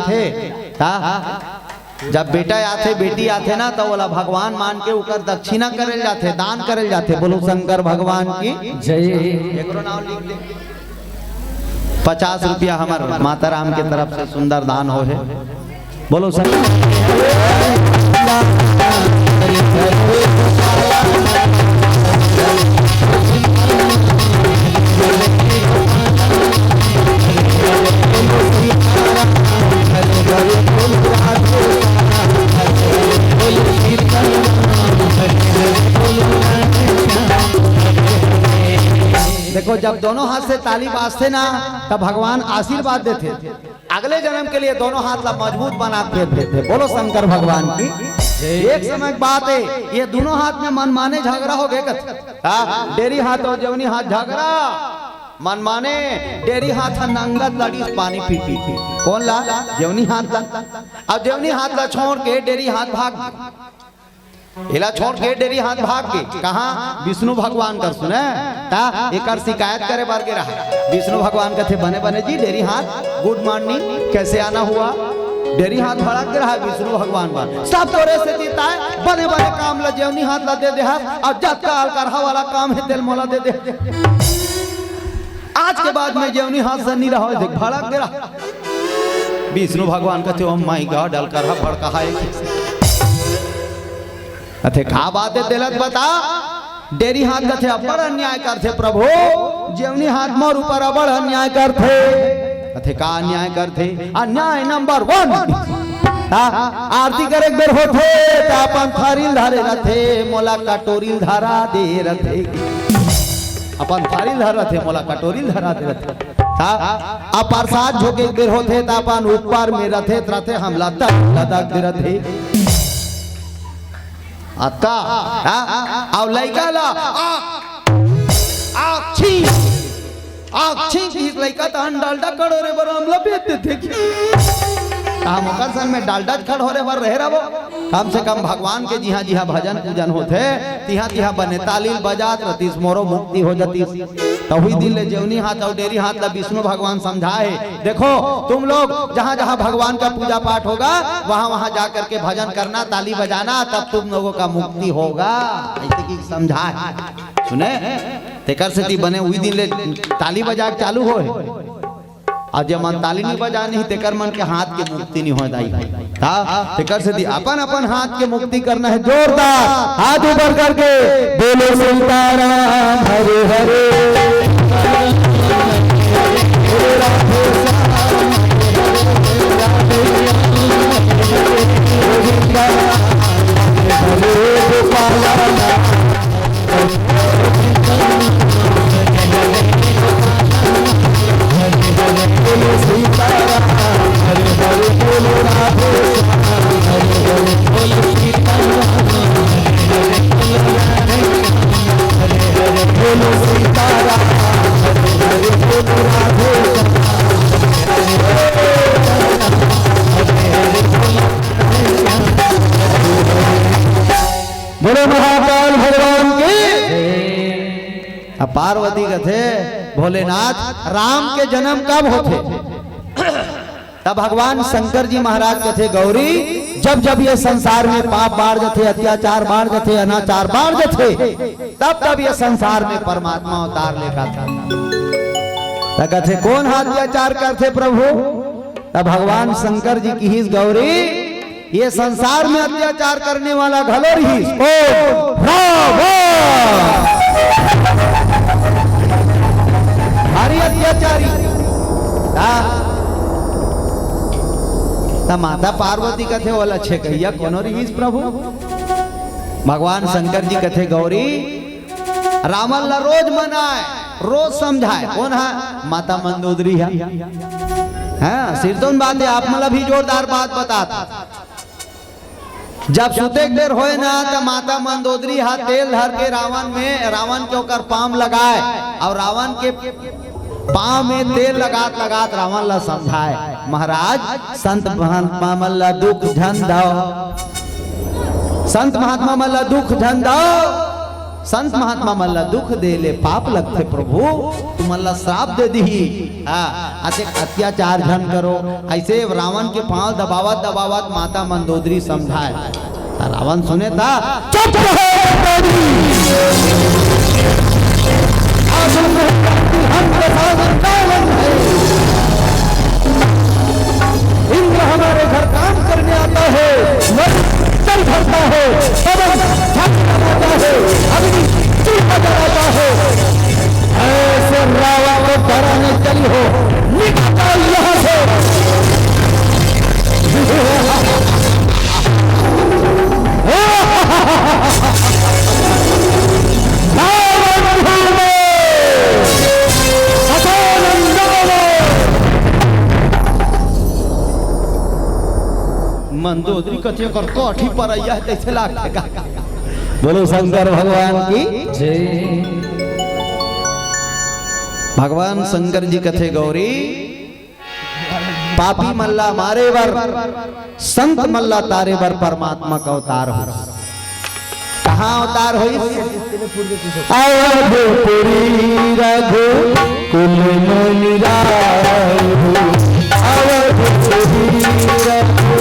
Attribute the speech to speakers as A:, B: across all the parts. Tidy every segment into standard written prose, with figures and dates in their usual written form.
A: थे जब बेटा आथे बेटी आथे ना तो बोला भगवान मान के उकर दक्षिणा करल जाते, दान करल जाते। बोलो शंकर भगवान की जय। एकरो नाम लिख दे। 50 रुपया हमार माता राम के तरफ से सुंदर दान हो है। बोलो देखो जब दोनों हाथ से ताली बाजते ना तब भगवान आशीर्वाद देते, अगले जन्म के लिए दोनों हाथ मजबूत बना के देते। बोलो शंकर भगवान की। एक समय की बात है, ये दोनों हाथ में मनमाने झगड़ा हो गए। डेरी हाथ और जवनी हाथ झगड़ा, मनमाने डेरी हाथ नंगत लड़ी पानी पीती थी। कौन ला? जवनी हाथ ला। अब जवनी हाथ ला छोड़ के डेरी हाथ भाग, इला छोड़ के डेरी हाथ भाग के कहा विष्णु भगवान कर सुने ता एक शिकायत करे बार के रहा। विष्णु भगवान कहते बने बने जी डेरी हाथ गुड मॉर्निंग, कैसे आना हुआ? डेरी हाथ भड़क रहा है। विष्णु भगवान बात सब तोरे से जीता है, बने बने काम ला जेवनी हाथ ला दे दे और जब का अलकारहा वाला काम है तेल मोला दे दे। आज के बाद में जेवनी हाथ से नहीं रहा, देख भड़क रहा। विष्णु भगवान कहते ओ माय गॉड अलकारहा भड़का है। अथे का बात है दिलत बता। डेरी हाथ कथे बड़ अन्याय करते प्रभु, जेवनी हाथ मोर ऊपर बड़ अन्याय करते। अथे का अन्याय करते? अन्याय नंबर 1 आरती करे बेर होते त अपन थारील धारे रथे, मोला कटोरील धरा दे रथे। अपन थारील धर रथे, मोला कटोरील धरा दे रथे। आ प्रसाद झोके बेर होते त अपन ऊपर में रथे रथे हमला तक लदक दे रथे। आता और लइका ला आक्षी लइका तहन डालडा कड़ो रे बर हमला बेचते थे। हम ओकर संग में डालडा खड़ हो रे बर रहे रहो। कम से कम भगवान के जिहा जिहा भजन पूजन होते तिहा तिहा बने तालील बजात रतीस मोरो मुक्ति हो जाती। तभी दिन ले जेवनी हाथ और डेरी हाथ ला विष्णु भगवान समझाए, देखो तुम लोग जहाँ जहाँ भगवान का पूजा पाठ होगा वहाँ वहाँ जा करके भजन करना, ताली बजाना, तब तुम लोगों का मुक्ति होगा। ऐसे की समझाए सुने तेकर से बने वही दिन ले ताली बजा चालू हो। और जब मन ताली नहीं बजा नहीं तेकर मन के हाथ के मुक्ति नहीं हो जाएगी। तेकर से अपन अपन हाथ के मुक्ति करना है। जोरदार हाथ ऊपर करके बोलो सीताराम हरे हरे। बोलो महाकाल भगवान की। पार्वती कथे भोलेनाथ राम के जन्म कब होते? तब भगवान शंकर जी महाराज कथे गौरी जब जब ये संसार में पाप बाढ़ जाते, अत्याचार बाढ़ जाते, अनाचार बाढ़ जाते, तब तब ये संसार में परमात्मा अवतार लेखा था। तब कथे कौन अत्याचार करते प्रभु? तब भगवान शंकर जी की ही गौरी ये संसार में अत्याचार करने वाला घलोर ही हरी अत्याचारी। माता पार्वती कथे वाला छे कहिया कोनो रहीस प्रभु? भगवान शंकर जी कथे गौरी रावण ला रोज मनाए, रोज समझाए। कौन है? माता मंदोदरी है। हाँ सिरतोन बात है, आप मतलब भी जोरदार बात बताता। जब सुते देर होए ना तो माता मंदोदरी हाथ तेल धर के रावण के ओकर पाम लगाए और रावण के पाँव में तेल लगात लगात रावण ला समझाए, महाराज संत महात्मा मन ला दुख झन दो, संत महात्मा मन ला दुख झन दो, संत महात्मा मल्ला दुख दे ले पाप लगते प्रभु तू मल्ला श्राप दे दी ऐसे अत्याचार झन करो। ऐसे रावण के पांव दबावत दबावत माता मंदोदरी समझाए। रावण सुने था चुप इंद्र हमारे घर काम करने आता है, चल भरता है, पवन झपकाता है, अग्नि चूल्हा जलाता है। ऐसे रावण को डराने चली हो, निकल यहाँ से। मंदोदरी कथी कर कोठी पर आया है तैसे लाखेगा। बोलो शंकर भगवान की जय। भगवान शंकर जी कथे गौरी पापी मल्ला मारे बर संत मल्ला तारे बर परमात्मा का अवतार हो। कहाँ अवतार हुई? अवधपुरी रघु कुल मुनिराय हो। अवधपुरी रघु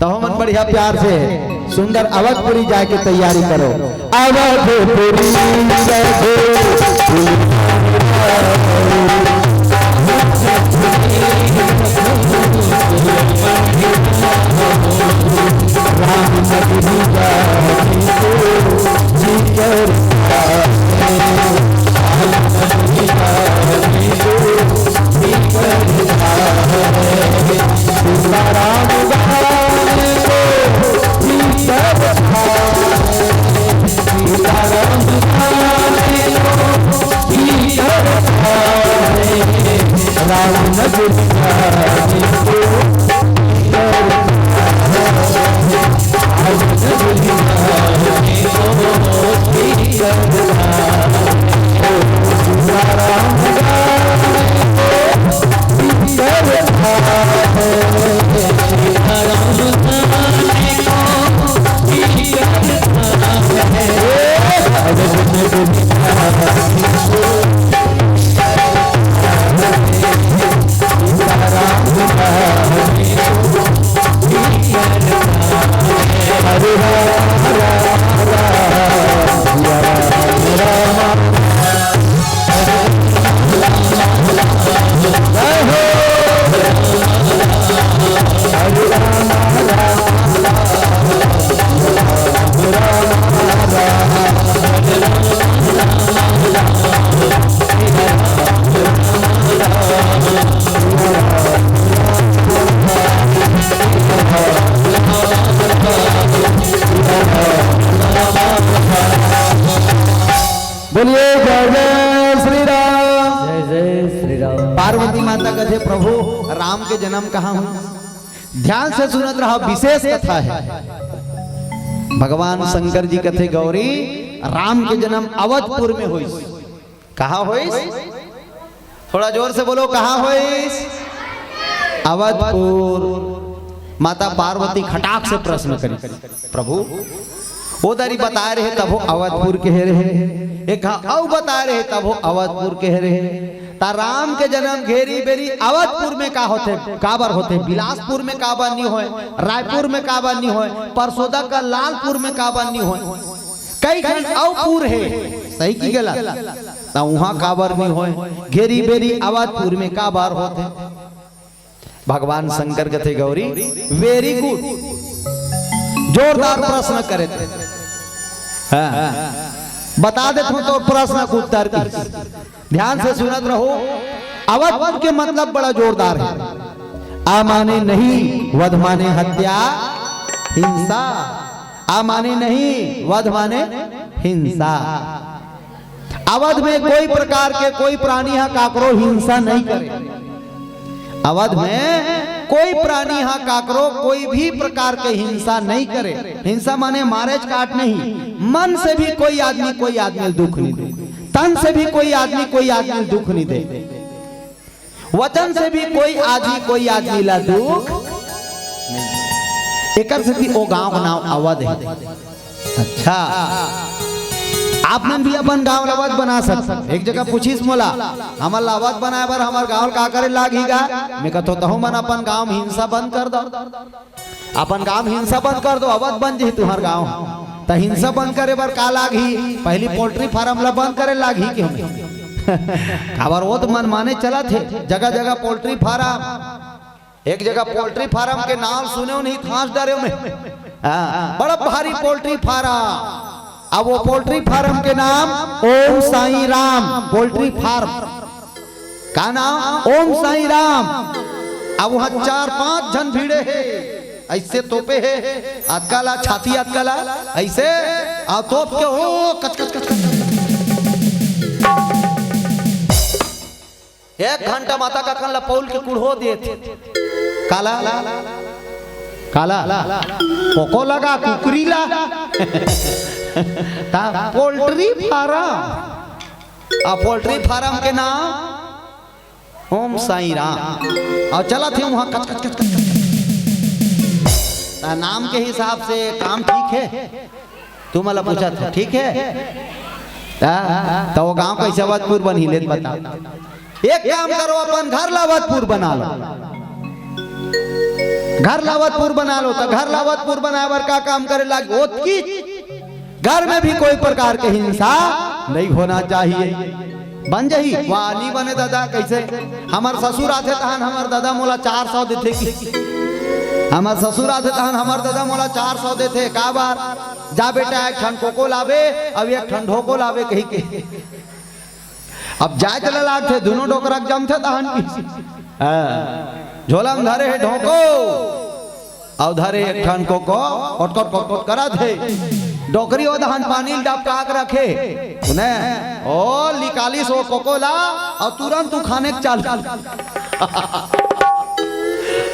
A: तो हम बढ़िया प्यार से सुंदर अवधपुरी जाके तैयारी करो। अवधपुरी पार्वती माता कथे प्रभु राम के जन्म कहाँ हुआ? ध्यान से सुनत रहा, विशेष कथा है। भगवान शंकर जी कथे गौरी राम के जन्म अवधपुर में हुई। कहाँ हुई? थोड़ा जोर से बोलो, कहाँ हुई? अवधपुर। माता पार्वती खटाक से प्रश्न करी, प्रभु वो दरी बता रहे तब वो अवधपुर कह रहे, एक औ बता रहे तब वो अवधपुर कह रहे। ता राम के जन्म घेरी बेरी अवधपुर में का होते, काबर होते, बिलासपुर में काबर नहीं होए, रायपुर में काबर नहीं होए, परसोदा का लालपुर में काबर नहीं होए, कई खंड औपुर है, सही की गलत? ता वहां काबर नहीं होए, घेरी बेरी अवधपुर में काबर होते। भगवान शंकर कथे गौरी वेरी गुड, जोरदार प्रश्न करे थे। बता देता हूं तो प्रश्न को उत्तर की ध्यान से सुनत रहो। अवध के मतलब बड़ा जोरदार है। आ माने नहीं, वध माने हत्या हिंसा। आ माने नहीं, वध माने हिंसा। अवध में कोई प्रकार के कोई प्राणी है काकरो हिंसा नहीं करे। अवध में कोई प्राणी यहाँ काकरो कोई भी प्रकार के हिंसा नहीं करे। हिंसा माने मारेज काट नहीं, मन से भी कोई आदमी दुख नहीं दे, तन से भी कोई आदमी दुख नहीं दे, वचन से भी कोई आदमी ला दुख नहीं। एक वो गांव का नाम अवध है। अच्छा, आप मन भी अपन गांव अवध बना सकते। एक जगह पूछीस मोला हमार अवध बनाए बर हमार गांव का करे लागेगा। मैं कहता हूँ मन अपन गांव हिंसा बंद कर दो, अपन गांव हिंसा बंद कर दो, अवध बन जी तुम्हार गांव। तो हिंसा बंद करे बर का लागी, पहली पोल्ट्री फार्म ला बंद करे लागी कि हमें खबर वो तो मन माने चला थे। जगह जगह पोल्ट्री फार्म, एक जगह पोल्ट्री फार्म के नाम सुने नहीं थांस डरे में, बड़ा भारी पोल्ट्री फार्म। अब वो पोल्ट्री फार्म के नाम ओम साईं राम पोल्ट्री फार्म का नाम ओम साईं राम। अब वहां 4-5 जन भीड़े है, ऐसे तोपे है, अतकाला छाती अतकाला ऐसे आ तोप के हो कच कच कच कच। 1 घंटा माता का कन लपौल के कुड़हो दिए काला काला कोको लगा कुकरी ला पोल्ट्री फार्म। और पोल्ट्री फार्म के नाम ओम साईं राम। और चला थे वहां कच कच कच कच। नाम के हिसाब से काम ठीक है, तुम मला पूछा था ठीक है। तो वो गांव कैसे अवधपुर बनी ले बता। एक काम करो, अपन घर लावतपुर बना लो, घर लावतपुर बना लो। तो घर लावतपुर बनावर का काम करे लागे की घर में भी कोई प्रकार के हिंसा नहीं होना चाहिए। बन जाही वाह नहीं बने दादा। कैसे हमार ससुर आते तहन हमार दादा मोला 400 देते की, हमार ससुर आते तहन हमार दादा मोला 400 देते। का बार जा बेटा एक ठन कोको लावे, अब एक ठन ढोको लावे कही के। अब जाए चला लाग थे दोनों डोकरा जम थे तहन की झोला में धरे है ढोको और धरे एक ठन कोको कोट कोट कोट कोट करा थे। डोकरी ओ दहन पानी डबका के रखे सुने ओ निकाली सो कोकोला और तुरंत तू खाने के चल।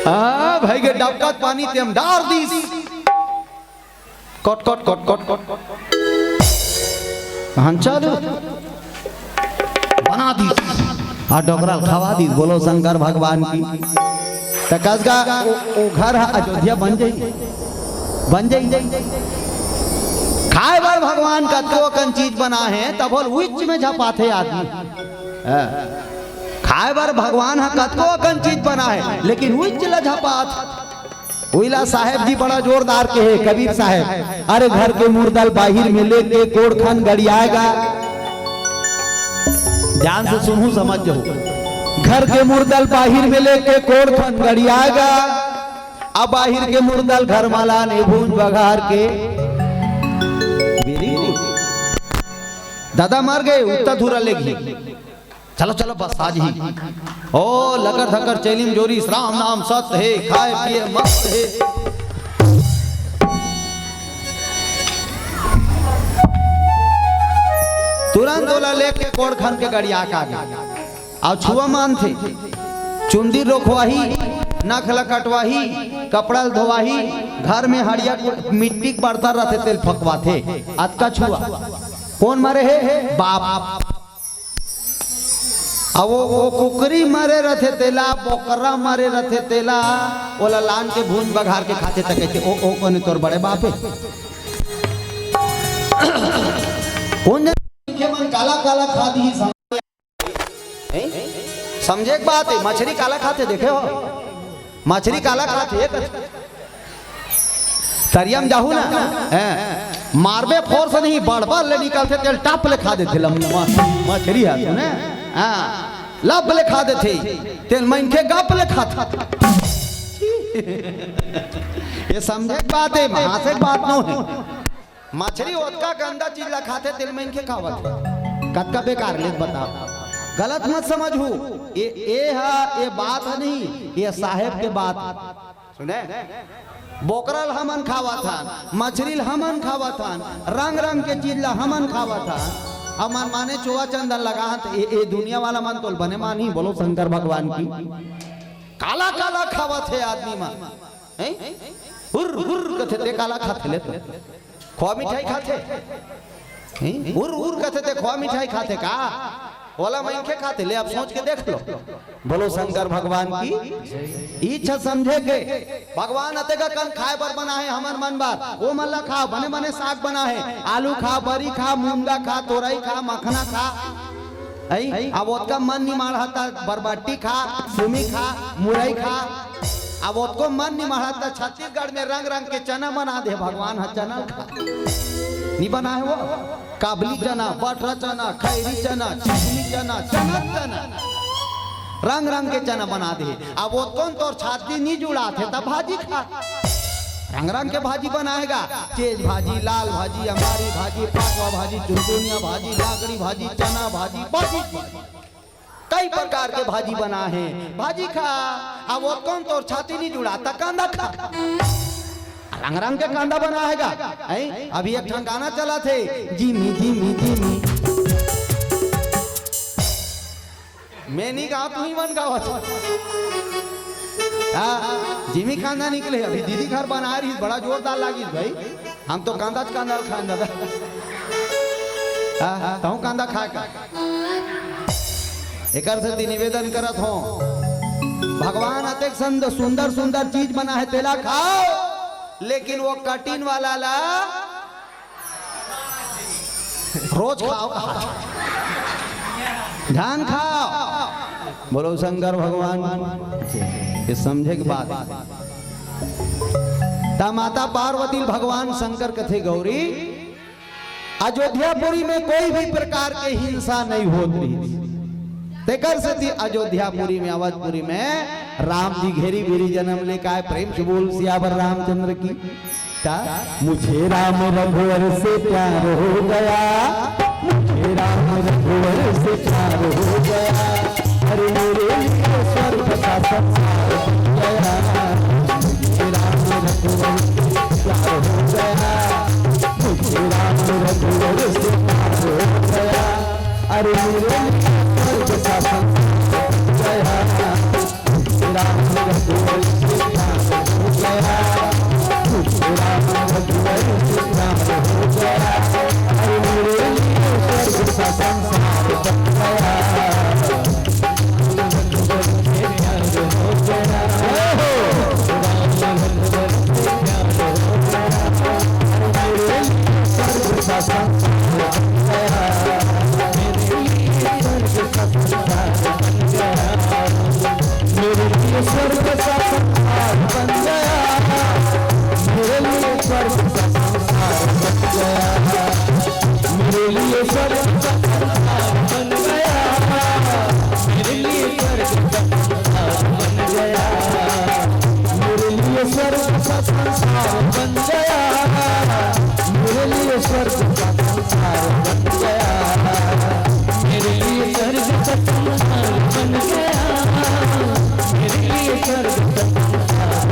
A: हाँ भाई के डबका पानी तेम डार दीस कोट कोट कोट कोट कोट हंचा दो बना दी और डोकरा खवा दी। बोलो शंकर भगवान की। कसगा वो घर अयोध्या बन जाई, बन जाई। खाए बार भगवान कतको कन चीज बना है तब उच्च में झपाते आदमी। खाए बार भगवान कतको कन चीज बना है लेकिन उच्च ला झपात। उइला साहेब जी बड़ा जोरदार के है कबीर साहेब। अरे घर के मुर्दल बाहिर में लेके कोड़खन गड़ियाएगा। ध्यान से सुनू समझ जाओ। घर के मुर्दल बाहिर में लेके कोड़खन गड़ियाएगा। अब बाहिर के मुर्दल घर माला ने भूंज बघार के दादा मर गए उत्ता धूरा लेगी। चलो चलो बस आज ही ओ लकर धकर चैलिम जोरी राम नाम सत्य है, खाए पिए मस्त है। तुरंत ओला लेके कोड़खन के गड़िया का और छुआ मान थे चुंदी रोखवाही, नखला कटवाही, कपड़ा धोवाही, घर में हड़िया मिट्टी बढ़ता रहते तेल फकवा थे। आज का छुआ कौन मरे है बाप। अब वो कुकरी मरे रहते तेला, बोकरा मरे रहते तेला, ओला लान के भून बघार के खाते तक कहते ओ कोने तोर बड़े बाप है। कौन के मन काला काला खा दी समझे बात है। मछली काला खाते देखे हो, मछली काला खाते तरियम जाहू ना मारबे फोर्स नहीं बड़बड़ ले निकलते तेल टाप ले खा देते मछली है ना। हाँ लब ले खा देते तेल मन के गप ले खाता। ये समझे बात है, महासे बात नो है। मछली ओतका गंदा चीज ला खाते तेल मन के खावत कतका बेकार ले बताओ। गलत मत समझू। ये बात है नहीं, ये साहेब के बात सुने। बोकरल हमन खावा था, मछली हमन खावा था, रंग रंग के चीज ला हमन खावा था। हमन माने चोआ चंदन लगा ये दुनिया वाला मन तो बने मानी। बोलो शंकर भगवान की। काला काला खावा थे आदमी मा हैं हुर हुर कथे ते काला खाते ले तो खोआ मिठाई खाते हैं हुर हुर कथे ते खोआ मिठाई खाते का बोला मैं के खाते ले अब सोच के देख लो बोलो शंकर भगवान की इच्छा समझे के भगवान अते का कन खाए पर बना है हमर मन बार वो मल्ला खा बने बने साग बना है आलू खा बरी खा मूंगा खा तोरई खा मखना खा अब उसका मन नहीं मारता बरबाटी खा सुमी खा मुरई खा अब उसको मन नहीं मारता छत्तीसगढ़ में रंग रंग के चना बना दे भगवान हा चना खा नहीं बना है वो काबली चना बटरा चना खैरी चना चिकनी चना चना चना रंग रंग के चना बना दे अब वो कौन तो छाती नहीं जुड़ा थे तब भाजी खा रंग रंग के भाजी बनाएगा तेज भाजी लाल भाजी हमारी भाजी पाकवा भाजी चुनचुनिया भाजी लाकड़ी भाजी चना भाजी भाजी कई प्रकार के भाजी बना है भाजी खा अब वो कौन तो छाती नहीं जुड़ाता कांदा खा रंग रंग के कांदा बनाएगा अभी एक गाना चला थे जिमी जिमी जिमी मैं नहीं कहा तू ही मन गावा जिमी कांदा निकले अभी दीदी घर बना रही बड़ा जोरदार लगी भाई हम तो कांदा कांदा खान दादा तो कांदा खा का एक से निवेदन करत हो भगवान अतेक सुंदर सुंदर चीज बना है तेला खाओ लेकिन वो कटिन वाला ला रोज खाओ ध्यान खाओ बोलो शंकर भगवान ये समझे की बात ता माता पार्वती भगवान शंकर कथे गौरी अयोध्यापुरी में कोई भी प्रकार के हिंसा नहीं होती तेकर से थी अयोध्यापुरी में अवधपुरी में राम जी घेरी बेरी जन्म लेकर आए प्रेम से बोल सियावर रामचंद्र की मुझे राम रघुवर से प्यार हो गया मुझे राम रघुवर से प्यार हो गया अरे मेरे लिए स्वर्ग का संसार बन गया मुझे राम रघुवर से प्यार हो गया मुझे राम रघुवर से प्यार हो गया अरे मेरे लिए स्वर्ग का संसार बन गया मुझे राम रघुवर से प्यार हो गया मुझे राम रघुवर से प्यार हो गया अरे मेरे लिए स्वर्ग का संसार बन गया मेरे लिए स्वर्ग का संसार बन गया मेरे लिए स्वर्ग का संसार बन गया मेरे लिए स्वर्ग का संसार बन गया मेरे लिए स्वर्ग का संसार बन गया मेरे लिए स्वर्ग का संसार बन गया मेरे लिए स्वर्ग का संसार बन गया मेरे लिए स्वर्ग का संसार बन गया मेरे लिए स्वर्ग का संसार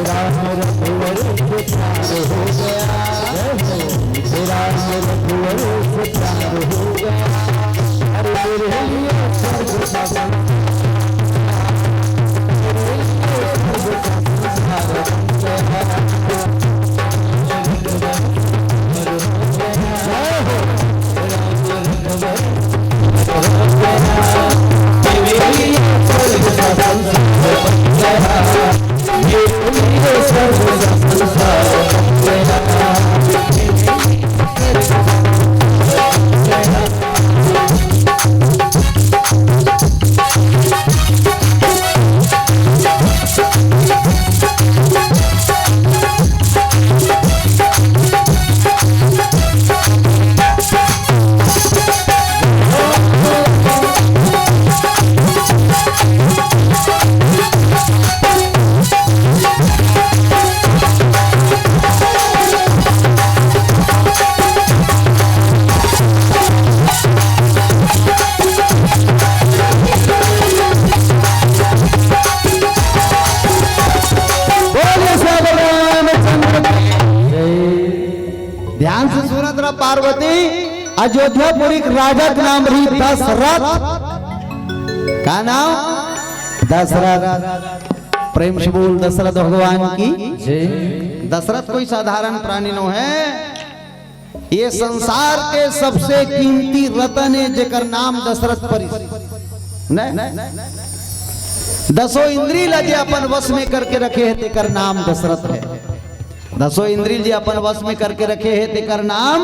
A: राम रघुवर से प्यार हो गया राम रघुवर से प्यार हो गया अरे मेरे लिए स्वर्ग का संसार मेरे लिए स्वर्ग का संसार बन गया ध्यान से सुना तेरा पार्वती अयोध्यापुरी राजा का नाम रही दशरथ का नाम दशरथ, प्रेम से बोल दशरथ भगवान की जय। दशरथ कोई साधारण प्राणी नो है, ये संसार के सबसे कीमती रतन है जेकर नाम दशरथ परिस दसों इंद्री लगे अपन वश में करके रखे है तेकर नाम दशरथ है। दसों इंद्री जी अपन वश में करके रखे है तेकर नाम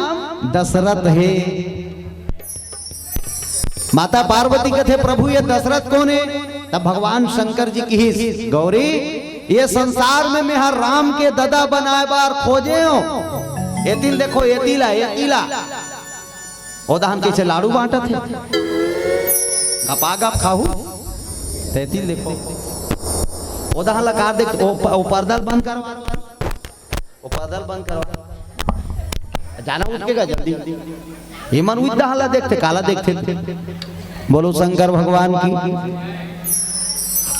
A: दशरथ है। माता पार्वती कहते प्रभु ये दशरथ कौन है? तब भगवान शंकर जी की ही गौरी ये संसार में मैं हर राम के ददा बनाए बार खोजे हो। एतिल देखो एतिला एतिला ओदाहन कैसे लाड़ू बांटा थे गपा गप खाहू तेतिल देखो ओदाहन लगा देख ओ पर्दल बंद करवा, ओ पर्दल बंद करवा जाना उठेगा जल्दी। ये मन उदाहला देखते काला देखते थे। बोलो शंकर भगवान की।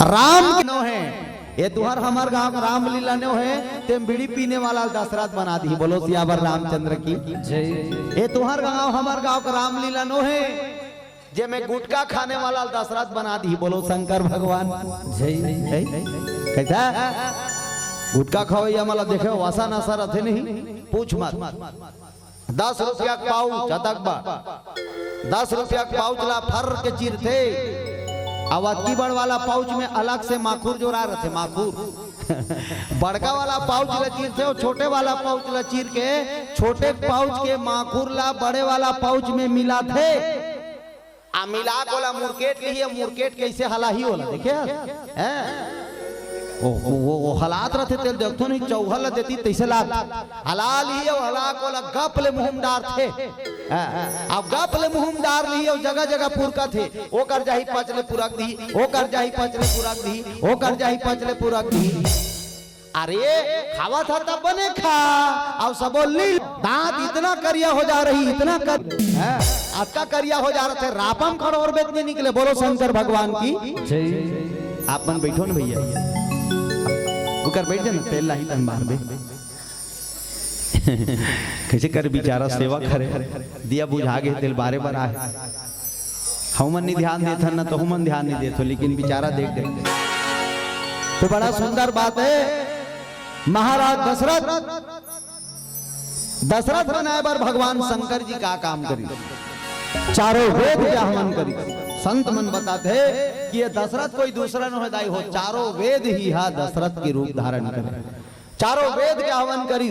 A: राम नो है ये तुहर हमार गांव रामलीला नो है ते बीड़ी पीने वाला दशरथ बना दी। बोलो सियावर रामचंद्र की जय। ये तुहर गांव हमार गांव का रामलीला नो है जे में गुटखा खाने वाला दशरथ बना दी। बोलो शंकर भगवान जय। कैसा गुटखा खाओ मला देखे वासा नशा रथे नहीं पूछ मत। 10 रुपया पाउच चतकबा 10 रुपया पाउच ला फर के चीर थे। अवती बड़ वाला पाउच में अलग से माखूर जोड़ा रहे थे। माखूर बड़का वाला पाउच ला चीर थे और छोटे वाला पाउच ला चीर के छोटे पाउच के माखूर ला बड़े वाला पाउच में मिला थे। आ मिला कोला मुरकेट लिए मुरकेट कैसे हला ही होला देखे वो हलात रहते थे देखो नहीं चौहल देती तैसे लाग हलाल ही हला कोला गप ले मुहिमदार थे। अब गप ले मुहिमदार लिए जगह जगह पुरका थे ओ कर जाही पचले पुरक दी ओ कर जाही पचले पुरक दी ओ कर जाही पचले पुरक दी। अरे खावा था तब बने खा अब सब ली दांत इतना करिया हो जा रही इतना कर आपका करिया हो जा रहे थे रापम खड़ और बेचने निकले। बोलो शंकर भगवान की जय। आप मन बैठो ना भैया कर बैठ जाना तेल लाही तन बाहर में कैसे कर बेचारा सेवा करे दिया बुझा गए तेल बारे बार आए हम नहीं ध्यान देते ना तो हम ध्यान नहीं देते लेकिन बेचारा देख देते तो बड़ा सुंदर बात है। महाराज दशरथ बनाए बार भगवान शंकर जी का काम करी चारों वेद के हवन करी। संत मन बताते कि ये दशरथ कोई दूसरा न दाई हो चारों वेद ही हा दशरथ के रूप धारण करे। चारों वेद के हवन करी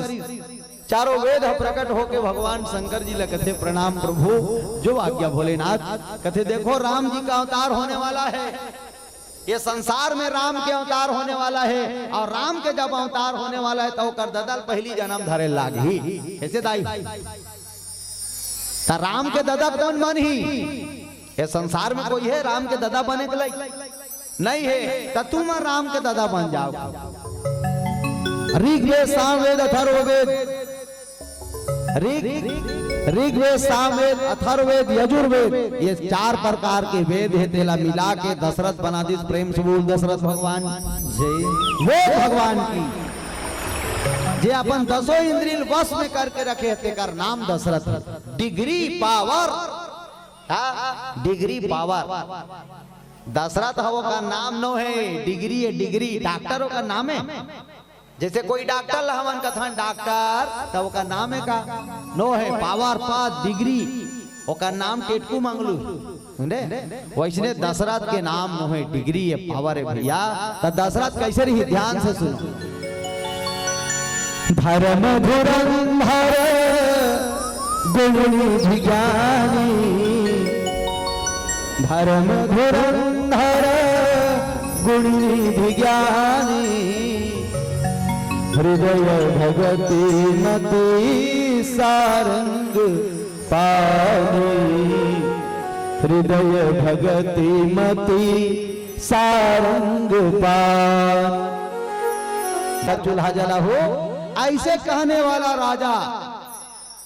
A: चारों वेद प्रकट होके भगवान शंकर जी कथे प्रणाम प्रभु जो आज्ञा भोलेनाथ। कथे देखो राम जी का अवतार होने वाला है ये संसार में राम के अवतार होने वाला है और राम के जब अवतार होने वाला है तो कर ददल पहली जन्म धरे लागी कैसे दाई राम के ददा कौन मन ही ये संसार में कोई है राम के दादा बने के लिए नहीं है तो तुम राम के दादा बन जाओ। ऋग्वेद सामवेद अथर्ववेद ऋग्वेद सामवेद अथर्ववेद यजुर्वेद ये 4 प्रकार के वेद है तेला मिला के दशरथ बना दी। प्रेम से बोल दशरथ भगवान जय। वेद भगवान की जे अपन 10 इंद्रिय वश में करके रखे तेकर नाम Dasharath. Degree power degree power Dasharath हवो का नाम नो है डिग्री है डिग्री डॉक्टरों का नाम है। जैसे कोई डॉक्टर हवन कथन डॉक्टर तब का नाम है का नो है पावर पाद डिग्री ओका नाम टेटकू मंगलू वैसे दशरथ के नाम नो है डिग्री है पावर है भैया। तो दशरथ कैसे रही ध्यान से सुनो। धर्म धुरंधर गुणी ज्ञानी धर्म धुरंधर गुणी ज्ञानी हृदय भगति मति सारंग पानी हृदय भगति मति सारंग पान। चूल्हा जला हो ऐसे कहने वाला राजा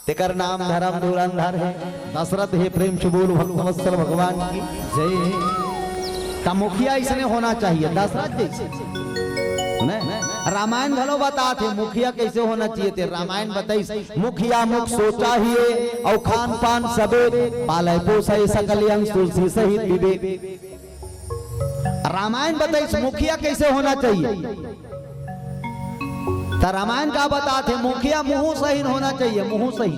A: तेकर नाम धर्म धुरंधर है दशरथ है। प्रेम से बोल भक्तवत्सल भगवान की जय। का मुखिया इसने होना चाहिए दशरथ जैसे। रामायण घलो बताते मुखिया कैसे होना चाहिए थे। रामायण बताई मुखिया मुख सोचा ही और खान पान सबे पाले पोसे सकल अंश तुलसी सहित विवेक। रामायण बताइए मुखिया कैसे होना चाहिए। तो रामायण का बताते मुखिया मुंह सही होना चाहिए, मुंह सही।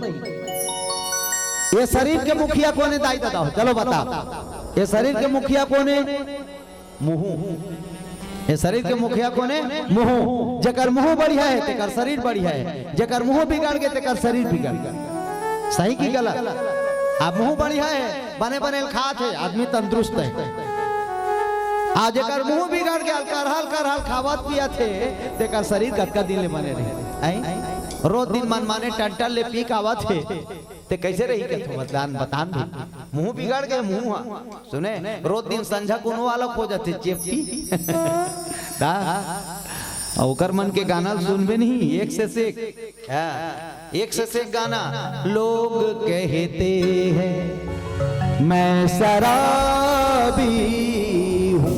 A: ये शरीर के मुखिया कौन है दाई बताओ, चलो बता। ये शरीर के मुखिया कौन है? मुंह। ये शरीर के मुखिया कौन है? मुंह। जेकर मुंह बढ़िया है तेकर शरीर बढ़िया है, जेकर मुंह बिगड़ गए तेकर शरीर बिगड़ गया। सही की गलत? अब मुंह बढ़िया है, बने बने खात है, आदमी तंदुरुस्त है। आज जेकर मुंह बिगड़ गया करहल खावत पिया थे तेकर शरीर कतका दिन ले बने रहे। रोज दिन मन माने टंटल ले पी खावत थे ते कैसे रही के बतान मुंह बिगड़ गए। मुंह सुने रोज दिन संझा कोनो वाला खो जाते चेपटी ओकर मन के गाना सुनबे नहीं, एक से एक गाना। लोग कहते हैं मैं शराबी हूँ,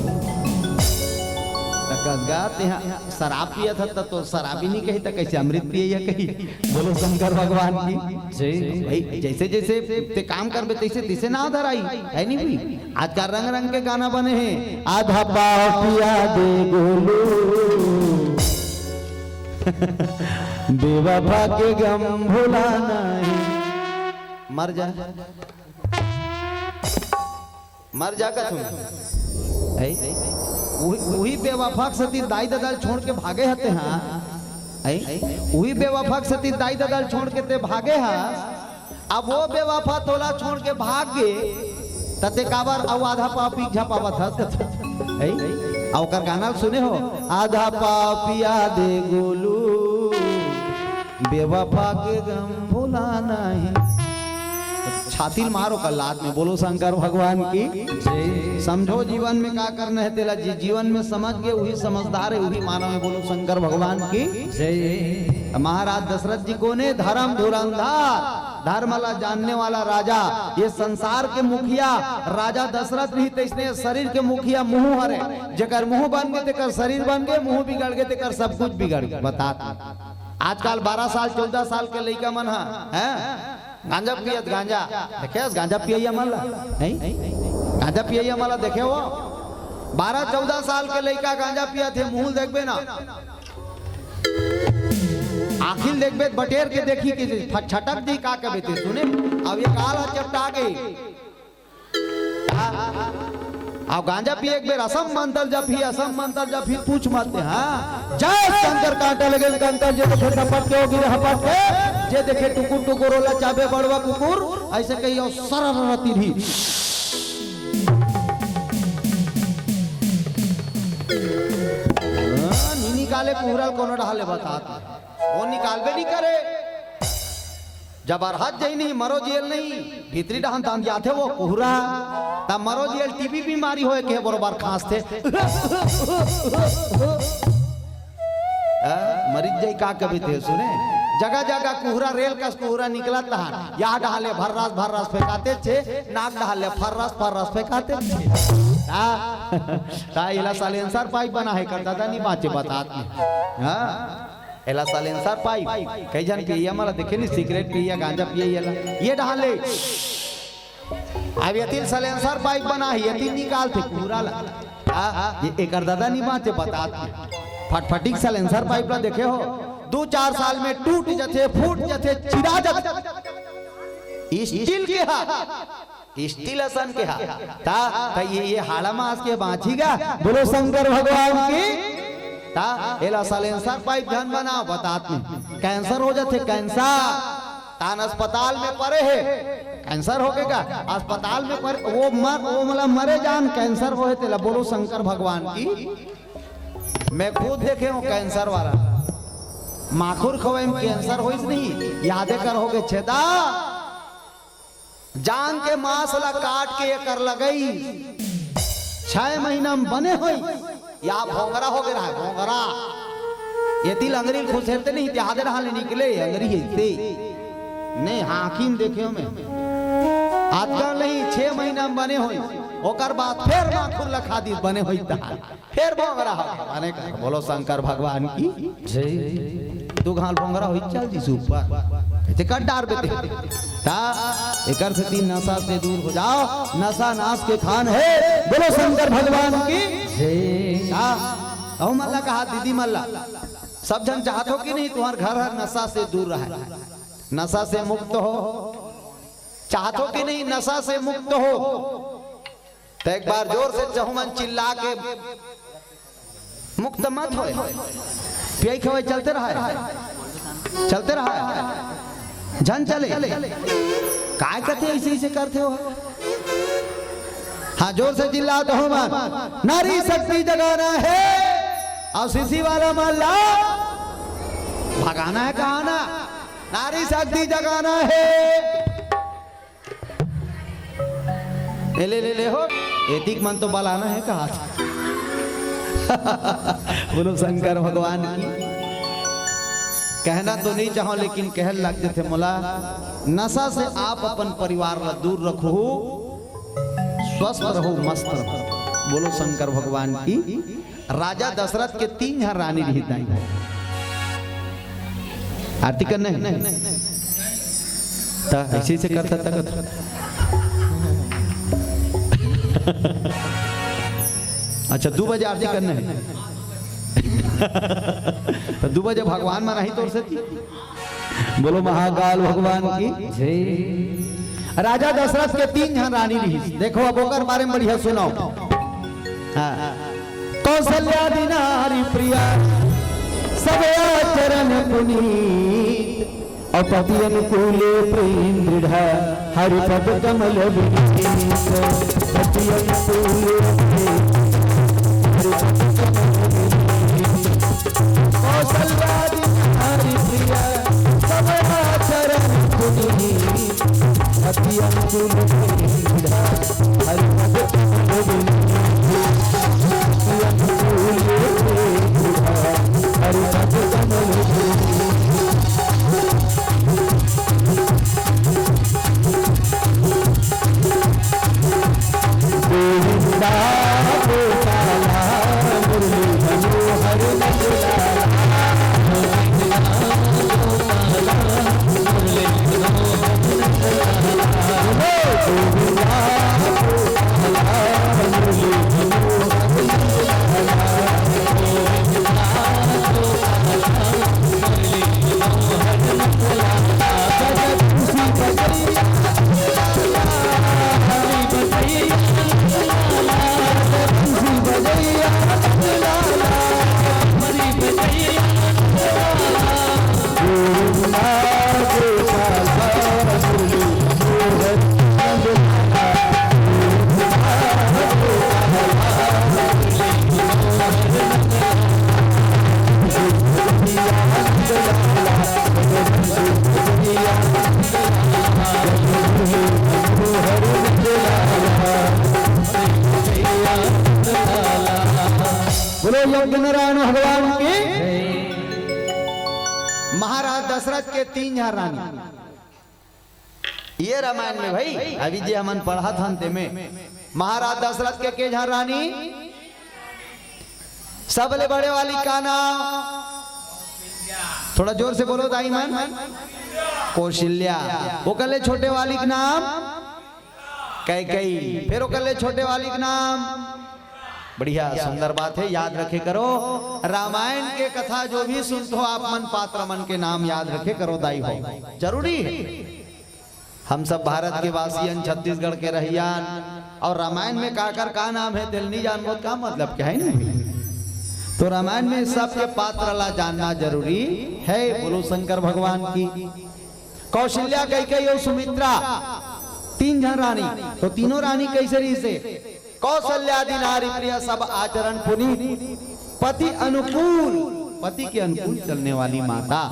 A: गाते हैं शराब पिया था तो शराबी नहीं कही तो कैसे अमृत पिए या कही। बोलो शंकर भगवान की भाई। जैसे जैसे ते काम करबे तैसे तैसे ना उधर आई है नहीं भी। आज का रंग रंग के गाना बने हैं। आधा पाव पिया दे गोलू बेवफा के गम भुलाना है। मर जा का तुम वही बेवफाक सती दाई ददाल छोड़ के भागे हते। हाँ वही बेवफाक सती दाई ददाल छोड़ के ते भागे हा। अब वो बेवफा तोला छोड़ के भाग गे तते काबर अब आधा पाव पी झपावा था। और गाना सुने हो आधा पाव पिया दे गोलू बेवफा के गम भुलाना है। छाती मारो कल्लात में। बोलो शंकर भगवान की। समझो जीवन में क्या करना है तेरा जीवन में समझ के वही समझदार है, वही मानव है। बोलो शंकर भगवान की। महाराज दशरथ जी को ने धर्म धुरंधर धर्मला जानने वाला राजा, ये संसार के मुखिया राजा दशरथ नहीं थे। इसने शरीर के मुखिया मुंह हरे, जकर मुंह बन गए तेकर शरीर बन गए, मुंह बिगड़ गए तेकर सब कुछ बिगड़ गए। बता आजकल 12 साल 14 साल के लड़का मन है गांजा पियत। गांजा देखे गांजा पिया मला नहीं, गांजा पिया मला देखे वो 12-14 साल के लड़का गांजा पिया थे। मुंह देखबे ना आखिर देखबे बटेर के देखी कि छटक दी का कबे थे सुने। अब ये काला चपटा गई अब गांजा पिए एक बेर असम मंत्र जब फिर पूछ मत। हाँ जय शंकर कांटा लगे कंकर जे देखे टपट के होगी हपट के जे देखे टुकुर टुकुरोला चाबे बड़वा कुकुर ऐसे कहियो सररती भी। निकाले कुहरल कोनो ढाले बता वो निकालबे नहीं करे। जब अरहत जाई नहीं मरो जेल नहीं भीतरी डहान तान जाते वो कुहरा तब मरो जेल टीबी बीमारी होए के बरोबर खांसते मरीज जाई का कभी थे सुने। जगह जगह कुहरा रेल का कुहरा निकला था। या ढाले भर्रास फेंकाते छे, नाक ढाले फर्रास फेंकाते छे। इला सालेंसर पाइप बना है कर दादा नहीं बाचे बताते। हाँ एला सालेंसर पाइप कई जन पिया मला देखे नहीं सिगरेट पिया गांजा पिया ये ढाले। अब यतिल सालेंसर पाइप बना है यतिल निकालते पूरा ये एक दादा नहीं बाचे बताते। फटफटिक सालेंसर पाइप ला देखे हो 2-4 साल में टूट जाते फूट जाते चिरा जाते। स्टील के स्टील असन के ता ये हाड़ा मास के बाँचीगा। बोलो शंकर भगवान की। एला सालेंसर पाइप ध्यान बनाओ बताते कैंसर हो जाते। कैंसर तान अस्पताल में पड़े है कैंसर हो गएगा अस्पताल में पड़े वो मतलब मरे जान कैंसर हो तेला। बोलो शंकर भगवान की। मैं खुद देखे हूँ कैंसर वाला माखुर खवे में कैंसर हो नहीं यादे कर हो गए छेदा जान के मांस ला काट के कर लगई 6 महीना में बने हो या भोंगरा हो गया है भोंगरा ये तिल अंगरी खुश हेते नहीं त्यादे रहा ले निकले अंगरी हेते नहीं हाकिम देखे मैं आजकल नहीं 6 महीना में बने हो ओकर बाद फिर माखुर लखा दी बने हो फिर भोंगरा हो बने। बोलो शंकर भगवान की जय। तू घाल भोंगरा होई चल जी ऊपर ते कट डार बेटे ता एकर से तीन नशा से दूर हो जाओ नशा नाश के खान है बोलो शंकर भगवान की जय हां मल्ला कहा दीदी मल्ला सब जन चाहत हो कि नहीं तुम्हार घर हर नशा से दूर रहे नशा से मुक्त हो चाहत हो कि नहीं नशा से मुक्त हो तो एक बार जोर से चहुमन चिल्ला के मुक्त मत हो पियाई खवाई चलते रहा जन चले काय कहते ऐसे ऐसे करते हो हाँ जोर से चिल्ला तो मन नारी शक्ति जगाना है और सीसी वाला मल्ला भगाना है कहाना नारी शक्ति जगाना है ले हो एतिक मन तो बलाना है कहा बोलो शंकर भगवान की कहना तो नहीं चाहो लेकिन कह लगते थे मोला नशा से आप अपन परिवार ला दूर रखो स्वस्थ रहो मस्त रहो बोलो शंकर भगवान की राजा दशरथ के 3 यहाँ रानी रहता है आरती करना है ऐसे से करता अच्छा 2 बजे आरती करना है तो 2 बजे भगवान में नहीं तोड़ सकती बोलो महाकाल भगवान की जय राजा दशरथ के 3 यहाँ रानी रही देखो अब ओकर बारे में बढ़िया सुनाओ हाँ कौशल्या नारी प्रिया सब चरण पुनीत और पति अनुकूल प्रेम दृढ़ हरिपद कमल पति अनुकूल कौशल्या नारी प्रिया सब चरण पुनीत पति अनुकूल प्रेम दृढ़ हरिपद कमल नारायण भगवान की महाराज दशरथ के 3 यहाँ रानी ये रामायण में भाई अभी जे हमन पढ़ा था अंत में महाराज दशरथ के यहाँ रानी सबले बड़े वाली का नाम थोड़ा जोर से बोलो दाई मन कौशल्या वो कले छोटे वाली का नाम कैकेयी फिर वो कले छोटे वाली का नाम बढ़िया सुंदर बात है याद रखे करो रामायण के कथा जो भी सुनते हो आप मन पात्र मन के नाम याद रखे करो दाई हो जरूरी है हम सब भारत के वासियन छत्तीसगढ़ के रहियान और रामायण में काकर का नाम है दिल नहीं जानबो का मतलब क्या है ना तो रामायण में सबके पात्र ला जानना जरूरी है बोलो शंकर भगवान की कौशल्या कैकेयी और सुमित्रा 3 जन रानी तो तीनों रानी कैसे रही से कौशल्यादि नारी प्रिय सब आचरण पुनीत पति अनुकूल पति के अनुकूल चलने वाली माता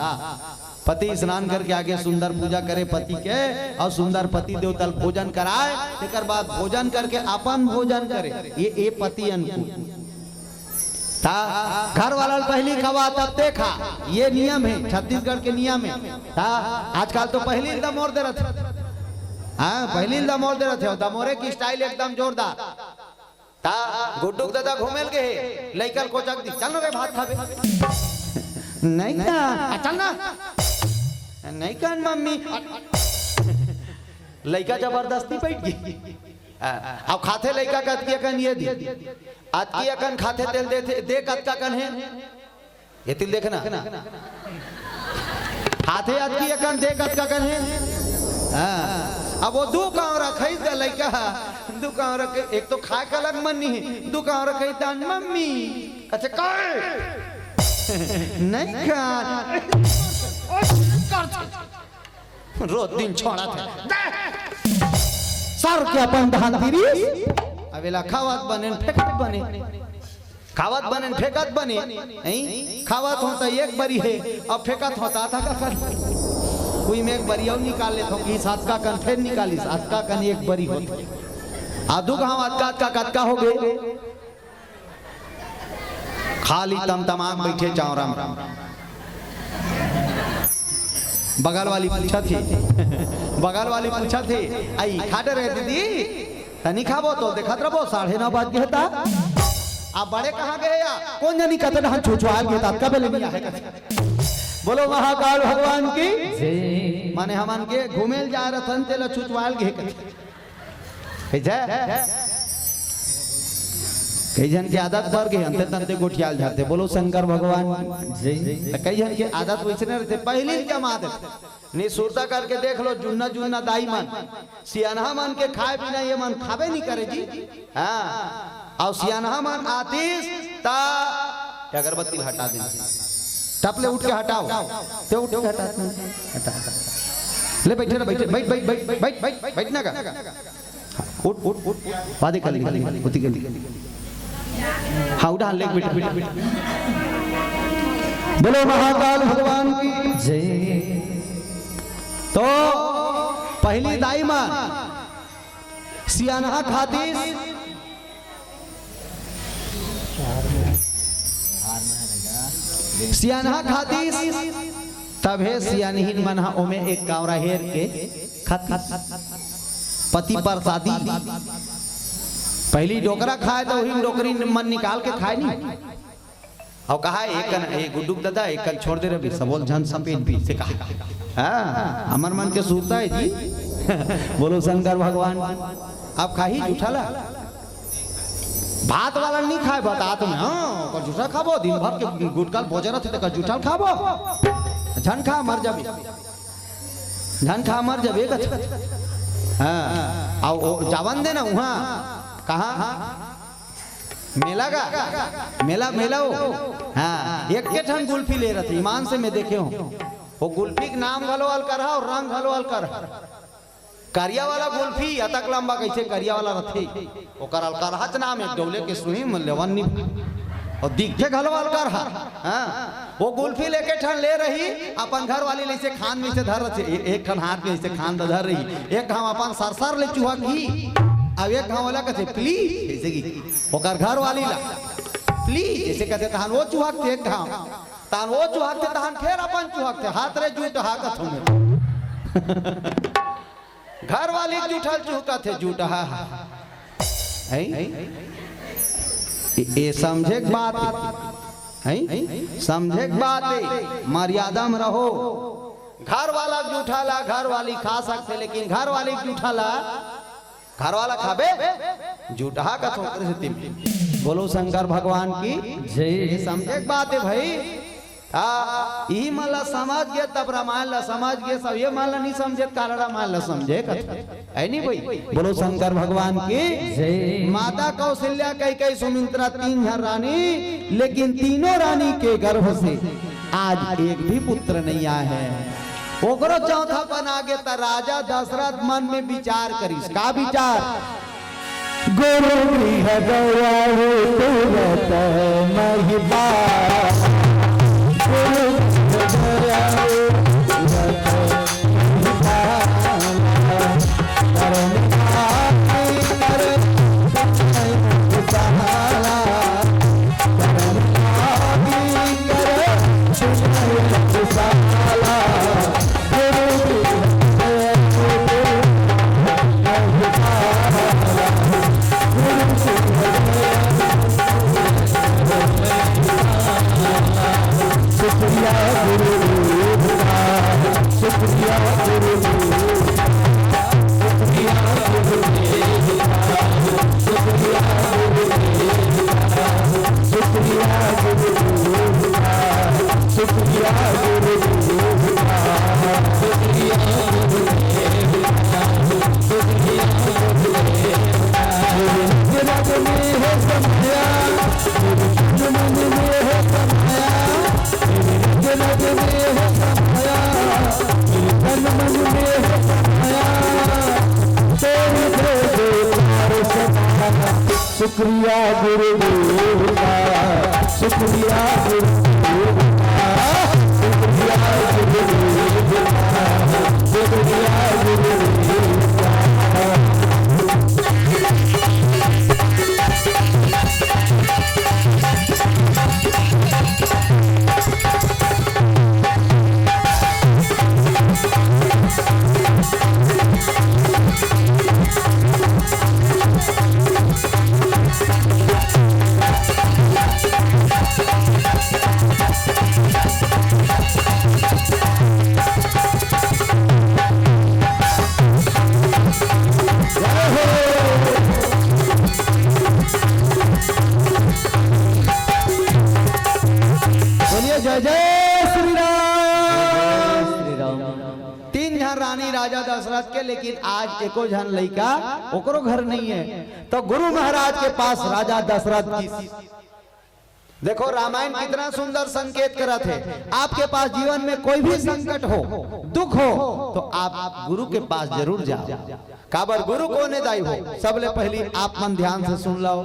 A: पति स्नान करके आगे सुंदर पूजा करे पति के और सुंदर पति देवतल भोजन कराए एक बाद भोजन करके अपन भोजन करे ये पति अनुकूल घर वाला पहली खवा तब देखा ये नियम है छत्तीसगढ़ के नियम है आजकल तो पहली दमोर दे रहे हाँ पहली दमोर दे रहे दमोरे की स्टाइल एकदम जोरदार गुड्डू दादा घूमेल के लइकल को जग दी चल रे भात खाबे नहीं खान चल ना नहीं खान मम्मी लड़का जबरदस्ती बैठ गई अब खाते लड़का कत की अकन ये दी आज की अकन खाते तेल देते दे कत का कन है ये तिल देखना हाथे आज की अकन दे कत का कन है अब वो दो कांवरा खरीद का लड़का दो कांवरा एक तो खाए का अलग मन नहीं है दो कांवरा खरीदा मम्मी अच्छा कर नहीं खान रोज दिन छोड़ा था सर के अपन धान धीरी अबेला खावत बने फेंकत बने खावत बने फेंकत बने नहीं खावत होता एक बरी है अब फेंकत होता था का कोई में एक बरिया निकाल ले तो कि सात का कन फिर निकाली सात का कन एक बरी हो आदू गांव अतकात का कतका हो गए खाली तम तमाम बैठे चावराम बगल वाली पूछा थी बगल वाली पूछा थी आई खाते रहे दीदी तनी खाबो तो देखत रहो 9:30 बज गए था आप बड़े कहाँ गए या कौन जानी कतन हाथ छुछुआल के तात कब ले लिया है बोलो महाकाल भगवान की माने हमन के घूमेल जा रथन तेला छुछुआल के कई जन की आदत बढ़ गई अंते तंते गोठियाल जाते बोलो शंकर भगवान कई जन की आदत वैसे नहीं रहते पहली जमात निःसुरता करके देख लो जुन्ना जुन्ना दाई मन सियाना मन के खाए पीना ये मन खावे नहीं करे जी हाँ और सियाना मन आतिश ता अगरबत्ती हटा दे टपले उठ के हटाओ ते उठ के हटा ले बैठे बैठे बैठ बैठ बैठ बैठ बैठ बैठना का उठ उठ उठ वादे कर ली उठी कर ली हाँ उठा ले बेटा बेटा बोलो महाकाल भगवान की जय तो पहली दाई मां सियाना खाती सियाना खाती तब है सियानहीन मना ओमे एक कावरा हेर के खत पति प्रसादी पहली डोकरा खाए तो वही डोकरी मन निकाल के खाए नहीं और कहा एक गुड्डू दादा एक कल छोड़ दे रहे सबोल झन सपेट भी से कहा हाँ अमर मन के सूरता है जी बोलो शंकर भगवान आप खाही उठाला भात वाला नहीं खाए बता में हाँ कर जूठा खाबो दिन भर के गुटकाल भोजन थे तो जूठा खाबो झन खा मर जाबे झन खा मर जाबे हाँ और जावन देना वहाँ कहा मेला का मेला मेला हो हाँ एक के ठन गुल्फी ले रहे थे ईमान से मैं देखे हूँ वो गुल्फी के नाम घलो अल कर और रंग घलो अल कर करिया वाला गुल्फी अतक लंबा कैसे करिया वाला रथे ओकर अल करहच नाम एक डोले के सुही मन लेवन और दिखे घलो अल कर हाँ वो गुल्फी लेके ठन ले रही अपन घर वाली ले से खान में से धर रहे एक ठन हाथ में से खान धर रही एक हम अपन सरसर ले चूहा घी अब एक गाँव वाला कहते प्लीज जैसे कि ओकर घर वाली ला प्लीज जैसे कहते तहान वो चूहा के एक गाँव तहान वो चूहा के तहान फिर अपन चूहा के हाथ रे जूट हाकत होंगे घर वाली जूठल चूका थे जूट हा है ये समझे बात है समझे बात मर्यादा में रहो घर वाला जूठाला घर वाली खा सकते लेकिन घर वाली जूठाला घर वाला खाबे जूठा का छोकरे से बोलो शंकर भगवान की जय समझे बात है भाई यही माला समझ गए तब रामायण ला समझ गए सब ये माला नहीं समझे काला रामायण ला समझे है नहीं भाई बोलो शंकर भगवान की जय माता कौशल्या कई सुमित्रा 3 हर रानी लेकिन तीनों रानी के गर्भ से आज एक भी पुत्र नहीं आया है ओकरो चौथा बना के त राजा दशरथ मन में विचार करिस का विचार गुरु गृह गया तुरत महिबा शुक्रिया गुरुदेव का, शुक्रिया गुरुदेव का, शुक्रिया गुरुदेव का, शुक्रिया गुरुदेव का। जय जय श्री राम। तीन जन रानी राजा दशरथ के, लेकिन आज एको जन लड़का ओकरो घर नहीं है। तो गुरु महाराज के पास राजा दशरथ की, देखो रामायण कितना सुंदर संकेत करत है। आपके पास जीवन में कोई भी संकट हो, दुख हो, तो आप गुरु के पास जरूर जाओ। काबर गुरु कोने दाई हो, सबले पहली आप मन ध्यान से सुन लो।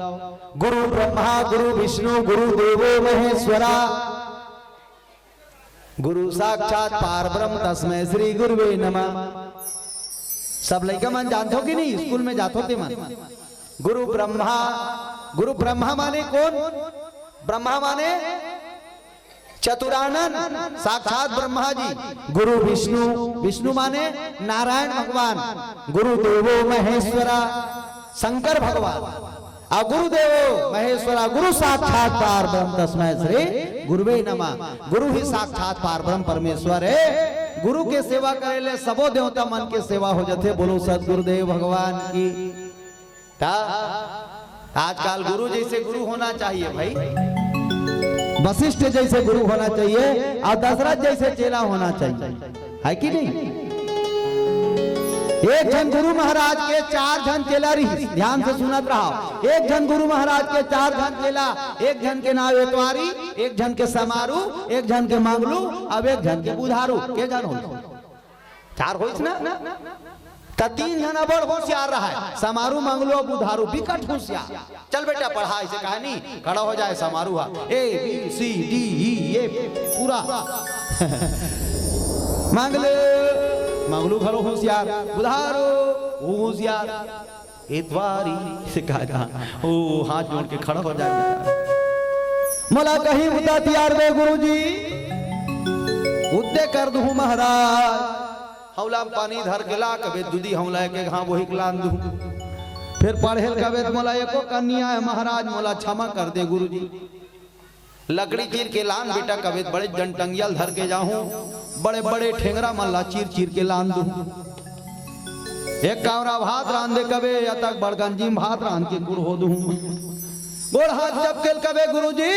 A: गुरु ब्रह्मा गुरु विष्णु गुरु देवो महेश्वरा, गुरु साक्षात पारब्रह्म तस्मै श्री गुरुवे नमः। सब लड़का मन जानते हो कि नहीं, स्कूल में जाते होते मन। गुरु ब्रह्मा माने कौन? ब्रह्मा माने चतुरानन साक्षात ब्रह्मा जी। गुरु विष्णु माने नारायण भगवान। गुरु देवो महेश्वरा शंकर भगवान। और गुरुदेव महेश्वरा गुरु साक्षात पारब्रह्म तस्मै श्री गुरुवे नमः। गुरु ही साक्षात पारब्रह्म परमेश्वर है। गुरु के सेवा करे ले सबो देवता मन के सेवा हो जाते। बोलो सदगुरुदेव भगवान की। आजकल गुरु जैसे गुरु होना चाहिए भाई, वशिष्ठ जैसे गुरु होना चाहिए और दशरथ जैसे चेला होना चाहिए, है कि नहीं? एक जन गुरु महाराज के 4 जन चेला रही, ध्यान से सुनत रहो। एक जन गुरु महाराज के 4 जन चेला, एक जन के नाम एतवारी, एक जन के समारू, एक जन के मंगलू, अब एक जन के बुधारू। के जन हो? 4 होइस ना। तो 3 जन बड़ होशियार रहा है, समारू मंगलू और बुधारू विकट होशियार। चल बेटा पढ़ा इसे कहानी, खड़ा हो जाए समारू ABCDE पूरा मंगलू घरो होशियार, बुधारो होशियार, एतवारी से कहा ओ हाथ जोड़ के खड़ा हो जाए। मला कहीं बुता तैयार दे गुरुजी, उद्दे कर दूं महाराज। हौला पानी धर के ला, कबे दूधी हौला के हाँ वही लान दूं। फिर पढ़े कबे मोला एको कन्या है महाराज, मोला क्षमा कर दे गुरुजी। लकड़ी चीर के लान बेटा, कबे बड़े जंटंगियल धर के जाऊं, बड़े बड़े ठेंगरा मल्ला चीर चीर के लान दूं। एक कावरा भात रान दे कबे, या तक बड़गंजी भात रान के गुड़ हो दूं। गोड़ हाथ चपकेल कबे गुरुजी,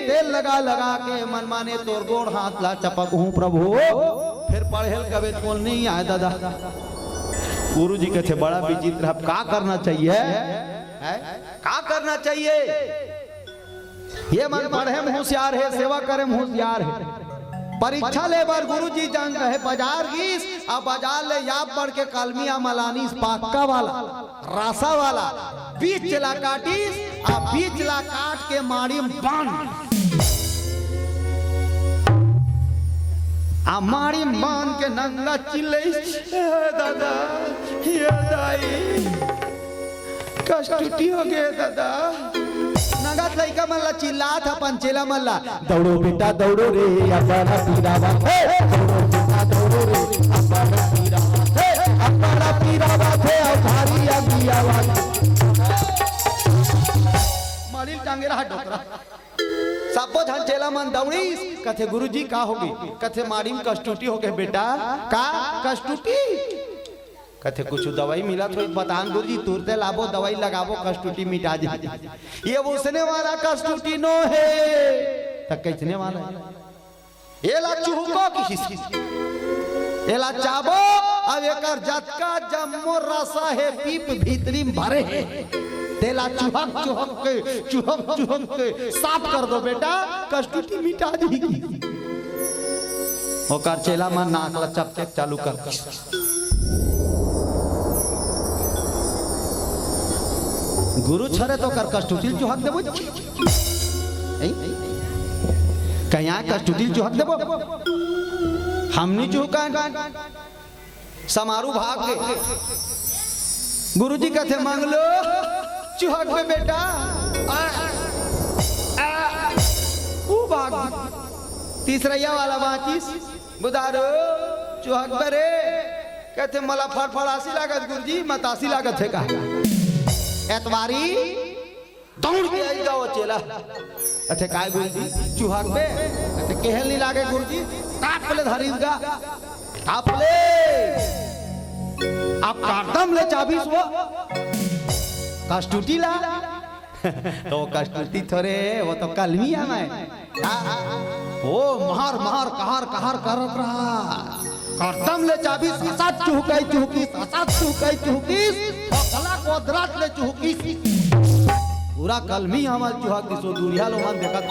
A: तेल लगा लगा के मन माने तोर गोड़ हाथ ला चपक हूं प्रभु। फिर पढ़ेल कबे कौन नहीं आए दादा। गुरुजी कहते बड़ा विचित्र, अब का करना चाहिए? का करना चाहिए? ये मन पढ़े में होशियार है, सेवा करे में होशियार है। परीक्षा ले बार गुरुजी जान रहे बाजार गीस, अब बाजार ले याब बढ़ के कलमिया मलानीस पाक्का वाला रासा वाला बीच चला काटीस, अब बीच ला काट के मारी बांध, मारी मान के नंगा चिल्ले दादा ये दाई कष्ट हो गए दादा। नगत लइका मल्ला चिल्लात अपन चेला मल्ला, दौड़ो बेटा दौड़ो रे अपना पीरावा, दौड़ो बेटा दौड़ो रे अपना पीरावा, अपना पीरावा थे भारी अगियावा। मालिल टांगे रहा डोकरा, सबो धन चेला मन दौड़ीस। कथे गुरुजी का होगी? कथे मारी में कष्टूटी हो गए बेटा। का कष्टूटी? कथे कुछ दवाई मिला तो बतान गुरुजी, तुरते लाबो दवाई लगाबो कष्टूटी मिटा जाए। ये उसने वाला कष्टूटी नो है, तक कैसने वाला है? ये ला चुहुको किसी एला चाबो, अब एकर जतका जम्मो रसा है पीप भीतरी में भरे है, तेला चुहक के साफ कर दो बेटा, कष्टूटी मिटा देगी। ओकर चेला मन नाक ला चपके चालू कर। गुरु छरे तो कर कष्टुटिल चुहक देबो कहीं कष्टुटिल चुहक देबो हमनी चुहका समारू भाग के गुरुजी कहते मांग लो चुहक में बेटा भाग तीसरा वाला बाचिस बुदारो चुहक बरे कहते मला फड़फड़ासी लागत गुरुजी मतासी लागत है का एतवारी दौड़ के आई जाओ चेला अच्छा काय गुरुजी चुहक पे अच्छा केहल नहीं लागे गुरुजी काट ले धरीगा काट ले आप काटम ले 24 वो कष्टुटी ला तो कष्टुटी थोड़े वो तो कलमी है मैं ओ मार मार कहार कहार करत रहा करतम ले 24 सात चुहकाई चुहकी सात चुहकाई चुहकी भला को दरात ले चुहकी पूरा कलमी हमल चुहक दिसो दुनिया लो मन देखत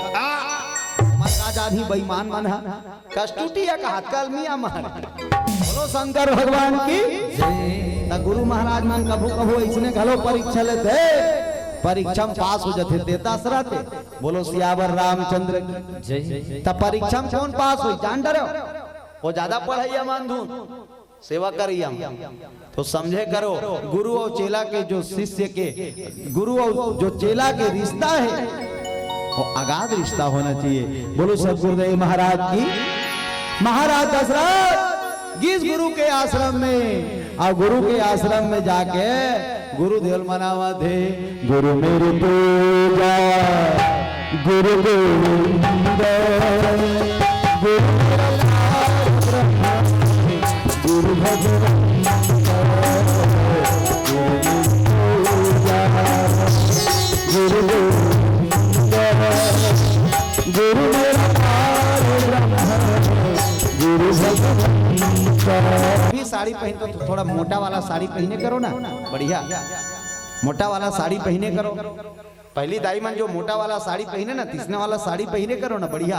A: मन का जानी बेईमान मन है कष्टुटी है कहा कलमी हमार बोलो शंकर भगवान की जय गुरु महाराज मन कभू कभू इसने घलो परीक्षा लेते परीक्षा में पास हो जाते देता सराते बोलो सियावर रामचंद्र जय तब परीक्षा में कौन पास हुई जान डरे वो ज्यादा पढ़ाई मान धून सेवा करिए तो समझे करो गुरु और चेला के जो शिष्य के गुरु और जो चेला के रिश्ता है वो अगाध रिश्ता होना चाहिए बोलो सदगुरुदेव महाराज की महाराज दशरथ जिस गुरु के आश्रम में और गुरु के आश्रम में जाके गुरु देव मनावा थे गुरु मेरी पूजा गुरु गोविंद गुरु भगवान गुरु गुरु गुरु भी साड़ी पहन तो थोड़ा मोटा वाला साड़ी पहने करो ना बढ़िया मोटा वाला साड़ी पहने करो पहली दाई मन जो मोटा वाला साड़ी पहने ना तीसने वाला साड़ी पहने करो ना बढ़िया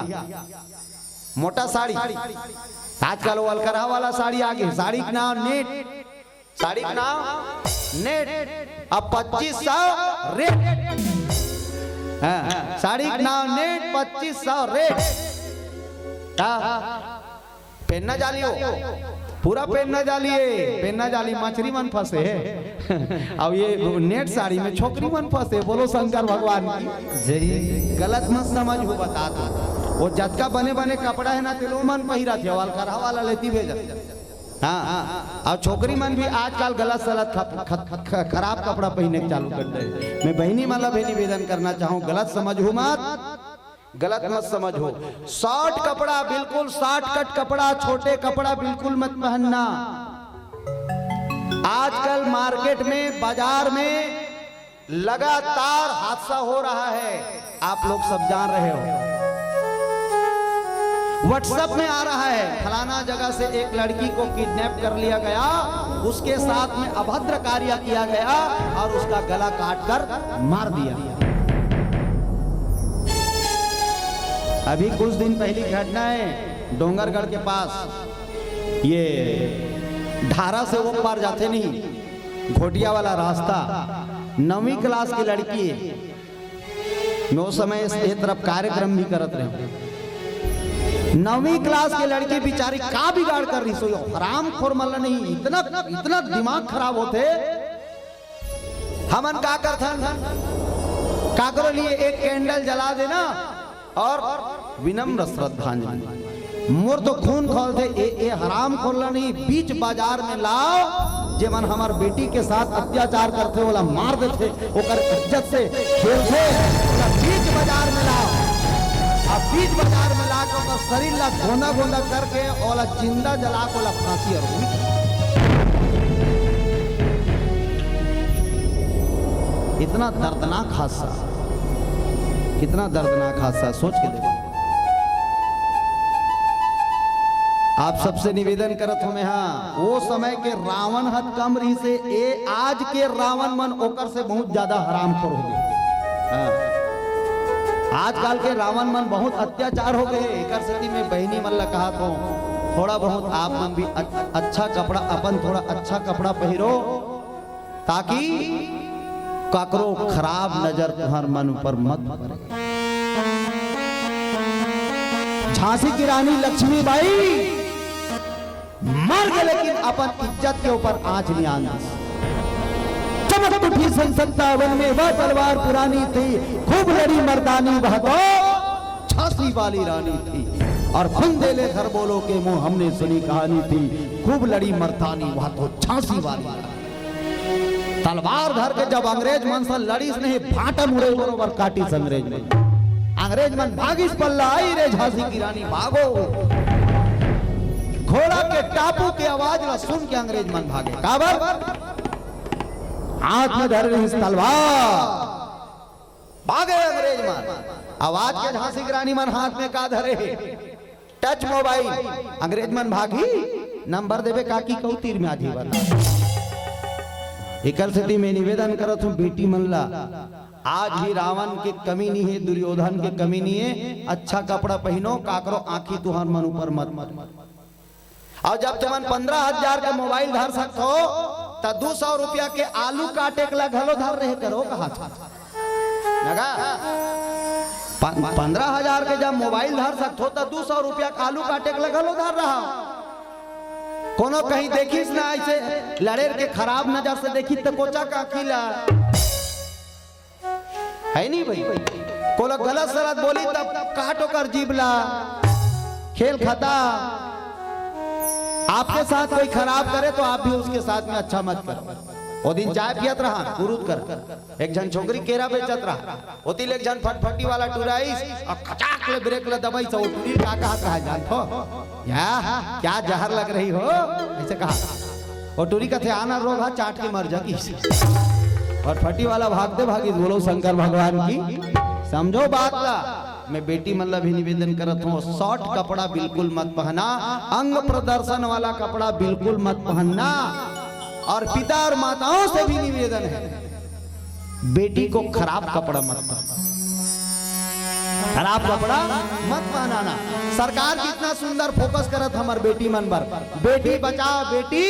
A: मोटा साड़ी आजकल वो अलकरा वाला साड़ी आ गई साड़ी का नाम नेट साड़ी का नाम नेट अब 2500 रेट साड़ी का नाम नेट 2500 रेट पहनना जालियो पूरा पहनना जालिए पहनना जाली मछली मन फंसे है अब ये नेट साड़ी में छोकरी मन फंसे बोलो शंकर भगवान की जय गलत मत समझ हो बता दो वो जतका बने बने कपड़ा है ना तेलो मन पहिरा थे वाल करा वाला लेती भेजा हाँ और छोकरी मन भी आजकल गलत सलत खराब कपड़ा पहनने चालू कर दे मैं बहनी मतलब निवेदन करना चाहूँ गलत समझो मत गलत मत समझो शॉर्ट कपड़ा बिल्कुल शॉर्ट कट कपड़ा छोटे कपड़ा बिल्कुल मत पहनना आजकल मार्केट में बाजार में लगातार हादसा हो रहा है आप लोग सब जान रहे हो व्हाट्सएप में आ रहा है फलाना जगह से एक लड़की को किडनैप कर लिया गया उसके साथ में अभद्र कार्य किया गया और उसका गला काटकर मार दिया अभी कुछ दिन पहली घटना है डोंगरगढ़ के पास ये ढारा से वो पार जाते नहीं घोटिया वाला रास्ता 9वीं क्लास की लड़की है मैं उस समय इस तरफ कार्यक्रम भी करत रहे 9वीं क्लास की लड़की बेचारी का बिगाड़ कर रही सो हराम खोर मल्ला नहीं इतना दिमाग खराब होते हमन का करथन का करो लिए एक कैंडल जला देना और विनम्र श्रद्धांजलि मोर तो खून खोल थे ए हराम खोलना नहीं बीच बाजार में लाओ जे मन हमार बेटी के साथ अत्याचार करते बोला मार देते ओकर इज्जत से खेलते बीच बाजार में लाओ अब बीच बाजार में ला के शरीर ला गोंदा गोंदा करके और जिंदा जला को फांसी और इतना दर्दनाक हादसा कितना दर्दनाक हादसा सोच के देखो आप सबसे निवेदन करत हमें हाँ वो समय के रावण हद कम रही से ए आज के रावण मन ओकर से बहुत ज्यादा हरामखोर हो गए आजकल के रावण मन बहुत अत्याचार हो गए एक स्थिति में बहनी मन कहा तो थोड़ा बहुत आप मन भी अच्छा कपड़ा अपन थोड़ा अच्छा कपड़ा पहनो ताकि काकरो खराब नजर तुम्हार मन पर मत पड़े। झांसी की रानी लक्ष्मीबाई मर गए लेकिन अपन इज्जत के ऊपर आंच नहीं आना। चमक उठी सन 57 में वह तलवार पुरानी थी, खूब लड़ी मर्दानी वह तो झांसी वाली रानी थी। और फंदे ले घर बोलो के मुंह हमने सुनी कहानी थी, खूब लड़ी मर्दानी वह तो झांसी वाली। तलवार धर के जब अंग्रेज मन से लड़ी नहीं भाटा मुड़े बरोबर काटी अंग्रेज में। अंग्रेज मन भागिस पल्ला आई रे झांसी की रानी भागो। घोड़ा के टापू की आवाज न सुन के अंग्रेज मन भागे। काबर हाथ में धर रही तलवार, भागे अंग्रेज मन। आवाज के झांसी की रानी मन हाथ में का धरे टच मोबाइल। अंग्रेज मन भागी नंबर देवे काकी कौ तीर में आधी वाला। एकर स्थिति में निवेदन करत हूं बेटी मनला, आज भी रावण के कमी नहीं है, दुर्योधन के कमी नहीं है। अच्छा कपड़ा पहनो, काकरो आंखी तुहार मन ऊपर मत। और जब तुमन 15,000 का मोबाइल धर सकते हो तो 200 रुपया के आलू काटे के घलो धर रहे करो कहा लगा। 15,000 के जब मोबाइल धर सकते हो तो 200 रुपया का आलू काटे के घलो धर रहा। कोनो कहीं देखिस ना ऐसे लड़ेर के खराब नजर से देखी तो कोचा का खिला है नहीं भाई। कोनो गलत सलत बोली तब काटो कर जीबला खेल खाता। आपके साथ कोई खराब करे तो आप भी उसके साथ में अच्छा मत करो। वो दिन चाय पियत रहा कुरूद कर, एक जन छोकरी केरा बेचत रहा, ओतिल एक जन फटफटी वाला टुराइस और खचाक ले ब्रेक ले दबाई से टुरी का कहा कहा जान हो या क्या जहर लग रही हो ऐसे कहा। और टुरी का थे आना रोग हा चाट के मर जागी। और फटी वाला भागते भागी बोलो शंकर भगवान की समझो बात ला। मैं बेटी मतलब भी निवेदन करत हूँ, शॉर्ट कपड़ा बिल्कुल मत पहना, अंग प्रदर्शन वाला कपड़ा बिल्कुल मत पहनना। और पिता और माताओं से भी निवेदन है बेटी को खराब कपड़ा मत पहना, खराब कपड़ा मत पहनाना। सरकार कितना सुंदर फोकस करत हमार बेटी मन पर, बेटी बचाओ बेटी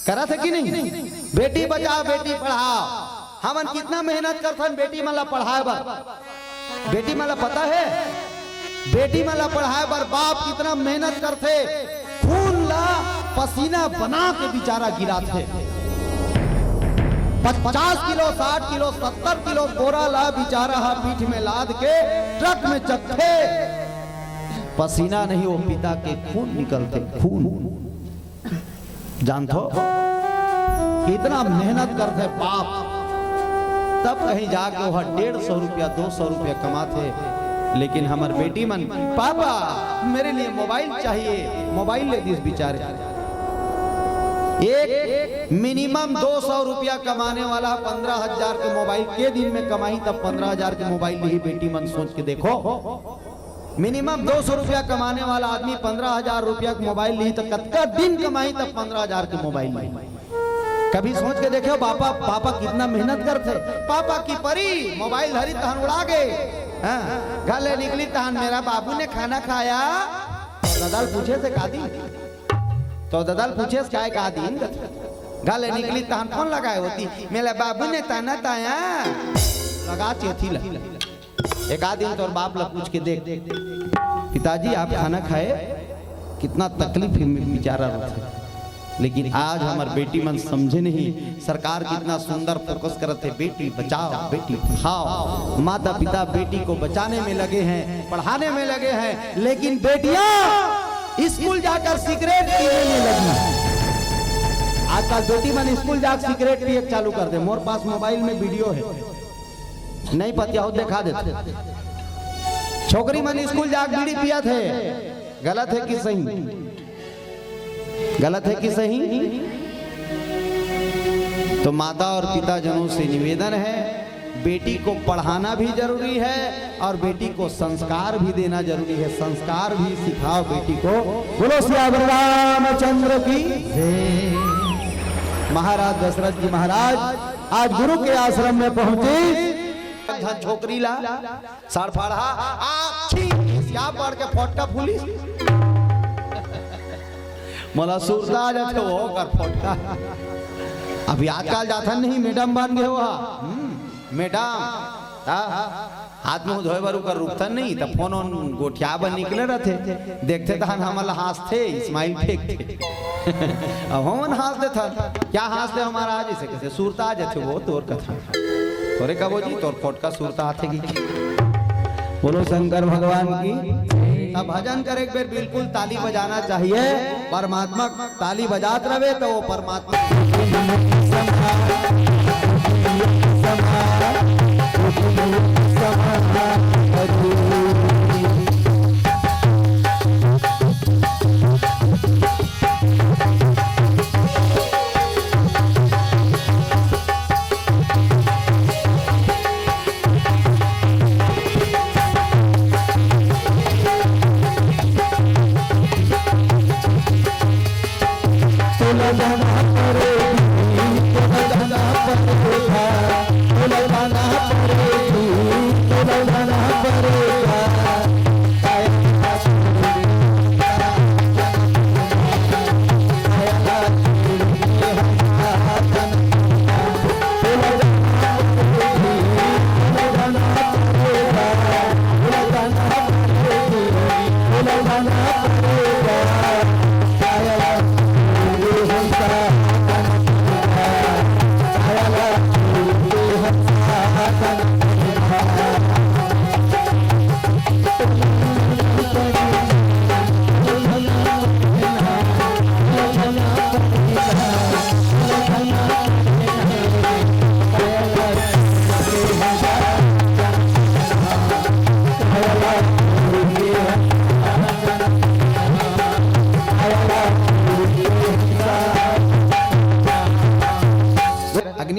A: करत है कि नहीं, बेटी बचाओ बेटी पढ़ाओ। हमन कितना मेहनत करथन बेटी मन ला पढ़ाए बर। बेटी मला पता है बेटी मला पढ़ाए बर बाप कितना मेहनत करते, खून ला पसीना बना के बेचारा गिराते। 50 किलो 60 किलो 70 किलो बोरा ला बेचारा पीठ में लाद के ट्रक में चक्के। पसीना नहीं वो पिता के खून निकलते, खून जानते हो कितना मेहनत करते बाप, तब कहीं जाके वह 150 रुपया 200 रुपया कमाते। लेकिन हमार बेटी मन पापा मेरे लिए मोबाइल चाहिए, मोबाइल ले दिस बेचारे। एक मिनिमम 200 रुपया कमाने वाला 15,000 के मोबाइल के दिन में कमाई तब 15,000 के मोबाइल ली बेटी मन सोच के देखो। मिनिमम 200 रुपया कमाने वाला आदमी 15,000 रुपया का मोबाइल ली तो कितना दिन कमाई तब 15,000 के मोबाइल ली। कभी सोच के देखो पापा पापा कितना मेहनत करते। पापा की परी मोबाइल धरी तहन उड़ा गए, घर ले निकली तहन मेरा बाबू ने खाना खाया। तो ददाल पूछे से का दिन, तो ददाल पूछे से क्या का दिन, घर ले निकली तहन फोन लगाए होती मेरा बाबू ने ताना ताया लगा चेथी लग। एक आदमी तो बाप ला पूछ के देख पिताजी आप खाना खाए, कितना तकलीफ बेचारा रहता। लेकिन आज हमार बेटी मन समझे नहीं, सरकार कितना सुंदर फोकस करते बेटी बचाओ बेटी पढ़ाओ। माता पिता बेटी को बचाने में लगे हैं, पढ़ाने में लगे हैं, लेकिन बेटियां स्कूल जाकर सिगरेट पीने में लगी। आजकल बेटी मन स्कूल जाकर सिगरेट पिए चालू कर दे। मोर पास मोबाइल में वीडियो है, नहीं पतिया हो दिखा देते। छोकरी मन स्कूल जाकर बीड़ी पिया थे, गलत है कि सही, गलत है कि सही। तो माता और पिता जनों से निवेदन है बेटी को पढ़ाना भी जरूरी है और बेटी को संस्कार भी देना जरूरी है। संस्कार भी सिखाओ बेटी को। बोलो सियावर रामचंद्र की जय। महाराज दशरथ जी महाराज आज गुरु के आश्रम में पहुंचे। छोकरी ला साड़ फाड़ा पढ़ के फोटका पुलिस मला सुरता जाते वो कर फोटका अभी आजकल जाता नहीं मैडम बन गए हुआ मैडम हाथ मुंह धोए बारू कर रुकता नहीं तब फोन ऑन गोठिया बन निकले रहते देखते तो हमारा हंसते स्माइल फेंकते अब हम हंस दे था क्या हंस दे हमारा आज जैसे कैसे सुरता जाते वो तोर कथा तोरे कबो जी तोर फोट का सुरता आते की बोलो शंकर भगवान की। अब भजन करे एक बार बिल्कुल ताली बजाना चाहिए परमात्मा ताली बजात रहे तो वो परमात्मा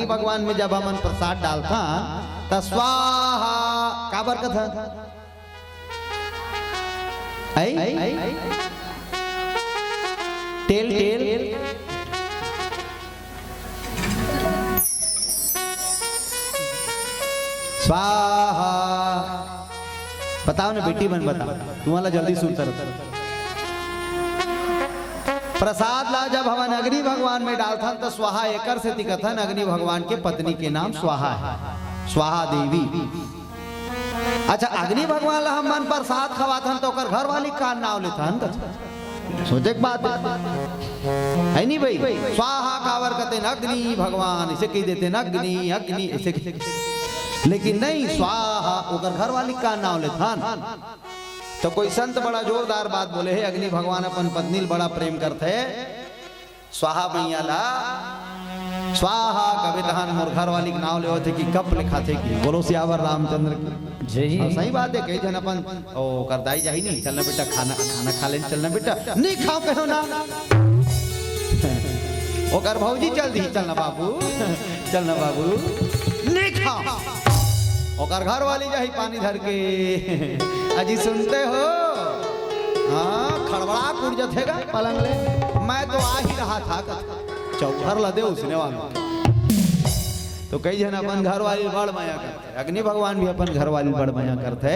A: भगवान में जब हमन प्रसाद डालता तो स्वाहा काबर का था टेल टेल स्वाहा बताओ ना बेटी बन बताओ तुम्हारा जल्दी सुनता प्रसाद ला जब हवन अग्नि भगवान में डालथन तो स्वाहा एकर से तिकथन अग्नि भगवान के पत्नी के नाम स्वाहा है स्वाहा देवी। अच्छा अग्नि भगवान ला हम मन प्रसाद खवाथन तो ओकर घर वाली का नाम लेथन सोचे बात है नहीं भाई स्वाहा कावर कहते अग्नि भगवान इसे कह देते अग्नि अग्नि ऐसे लेकिन नहीं स्वाहा ओकर घर वाली का नाम लेथन। तो कोई संत बड़ा जोरदार बात बोले है अग्नि भगवान अपन पत्नी बड़ा प्रेम करते स्वाहा मैया ला स्वाहा कवितान मोर घर वाली के नाम ले थे कि कब लिखा थे कि बोलो सियावर रामचंद्र की जय। सही बात है कई जन अपन ओ करदाई जाही नहीं चलना बेटा खाना खाना खा ले चलना बेटा नहीं खाओ कहो ना ओ कर भौजी चल दी चलना बाबू नहीं खाओ ओकर घर वाली जाही पानी धर के अजी सुनते हो हाँ खड़बड़ा कूद जातेगा पलंग ले मैं तो आ ही रहा था चौधर लदे उसने वाला तो कई जन अपन घर वाली बड़ माया करते अग्नि भगवान भी अपन घर वाली बड़ माया करते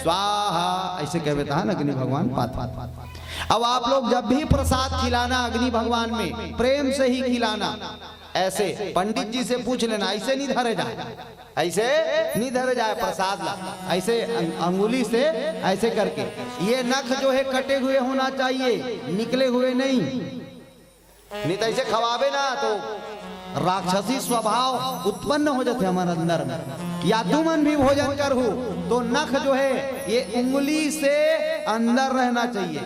A: स्वाहा ऐसे कहते हैं अग्नि भगवान पात। अब आप लोग जब भी प्रसाद खिलाना अग्नि भगवान में प्रेम से ही खिलाना ऐसे पंडित जी से पूछ लेना ऐसे नहीं धरे जाए ऐसे नहीं धरे जाए प्रसाद ला ऐसे अंगुली से ऐसे करके ये नख जो है कटे हुए होना चाहिए निकले हुए नहीं तो ऐसे खवाबे ना तो राक्षसी स्वभाव उत्पन्न हो जाते हमारे अंदर में या तुमन भी भोजन कर हो तो नख जो है ये उंगली से अंदर रहना चाहिए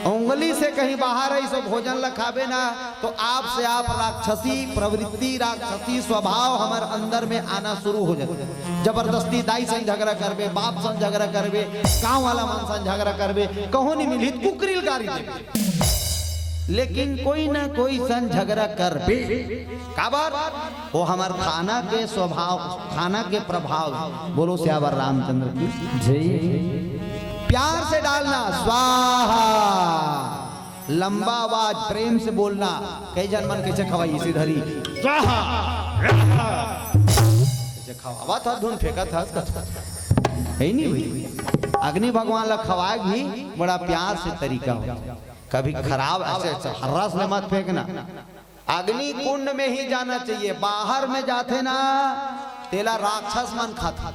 A: उंगली से कहीं बाहर है सो भोजन लखाबे ना तो आप से आप राक्षसी प्रवृत्ति राक्षसी स्वभाव हमारे अंदर में आना शुरू हो जाए जबरदस्ती दाई संग झगड़ा करबे बाप संग झगड़ा करबे गांव वाला मन संग झगड़ा करबे कहो नहीं मिली कुकरील गारी देबे लेकिन कोई ना कोई संग झगड़ा करबे काबर वो हमार खाना के स्वभाव खाना के प्रभाव बोलो सियावर रामचंद्र की जय। प्यार से डालना स्वाहा लंबा आवाज प्रेम से बोलना कई जन मन कैसे खवाई इसी धरी स्वाहा कैसे खवावा था धुन फेंका था है नहीं भाई अग्नि भगवान ला खवाए भी बड़ा प्यार से तरीका हो कभी खराब ऐसे हर्रास में मत फेंकना अग्नि कुंड में ही जाना चाहिए, बाहर में जाते ना तेला राक्षस मन खाता।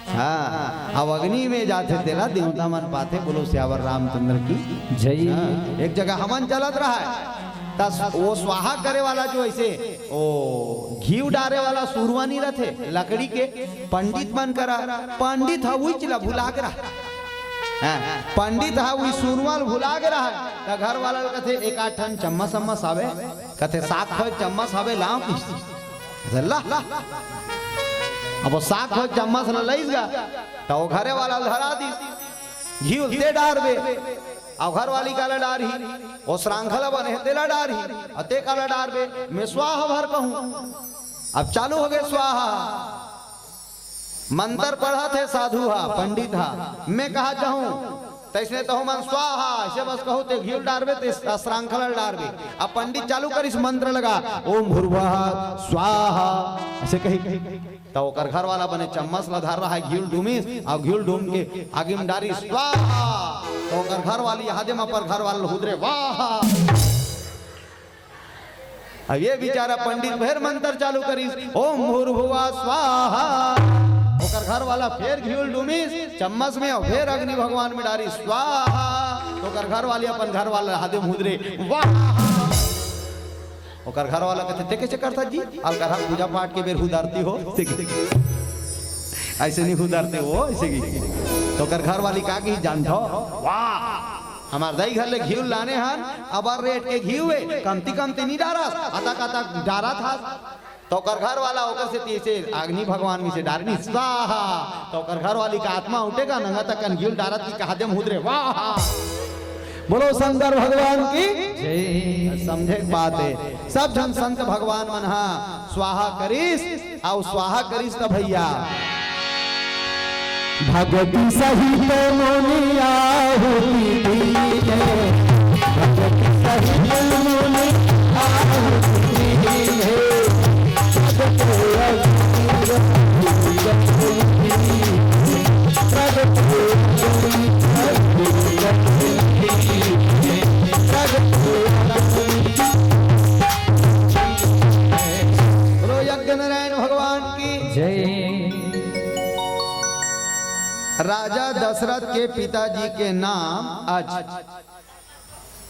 A: हाँ, अब अग्नि में जाते तेला देवता मन पाते। बोलो सियावर रामचंद्र की जय। एक जगह हमन चलत रहा है, वो स्वाहा करे वाला जो ऐसे ओ घी डारे वाला सुरवा नहीं रहते लकड़ी के, पंडित मन करा, पंडित हा वही चला भुला के रहा, पंडित हा वही सुरवाल भुला के रहा। तो घर वाला कहते एक आठ ठन चम्मच सम्मच आवे, कहते साग खोज चम्मच आवे लाओ ला। अब वो साग खोज चम्मच न लईस गा, तो वो घरे वाला धरा दी घी दे डार बे, और घर वाली काला डार ही वो श्रृंखला बने तेला डार ही अते काला डार बे, मैं स्वाहा भर कहूं। अब चालू हो गए स्वाहा, मंत्र पढ़ा थे साधु हा पंडित हा, मैं कहा जाऊं तैसने तो मन स्वाहा ऐसे बस कहूं ते घी डारबे ते श्रृंखला डारबे। अब पंडित चालू कर इस मंत्र लगा ओम भूर्भुवः स्वाहा ऐसे कही, तो ओकर घर वाला बने चम्मच ला धर रहा है घी डूमिस, और घी डूम के आगे में डारी स्वाहा, तो ओकर घर वाली हादे में पर घर वाला हुदरे वाह। अब ये बेचारा पंडित फिर मंत्र चालू करी ओम भूर्भुवः स्वाहा, ओकर घर वाला फिर घी डूमिस चम्मच में, और फिर अग्नि भगवान में डारी स्वाहा, तो ओकर घर वाली अपन घर वाला हादे में हुदरे वाह। ओकर घर वाला कहते ते कैसे करता जी, और घर पूजा पाठ के बेर हुदारती हो ऐसे नहीं हुदारते हो ऐसे की। तो ओकर घर वाली का की जानतो वाह हमार दई घर ले घी लाने हन, अब रेट के घी हुए कमती कमती नहीं डारा आता काता डारा था। तो ओकर घर वाला ओकर से तीसे अग्नि भगवान में से डारनी स्वाहा, तो ओकर घर वाली का आत्मा उठेगा नंगा तक घी डारत की कहा दे हुदरे वाह। बोलो शंकर भगवान की जय। समझे बात है, सब जन संत भगवान मन हा स्वाहा करिस, और स्वाहा करिस तो भैया
B: भगति सहित मुनिया हुई दीजे, भगति सहित मुनिया हुई दीजे,
A: राजा दशरथ के पिताजी के नाम आज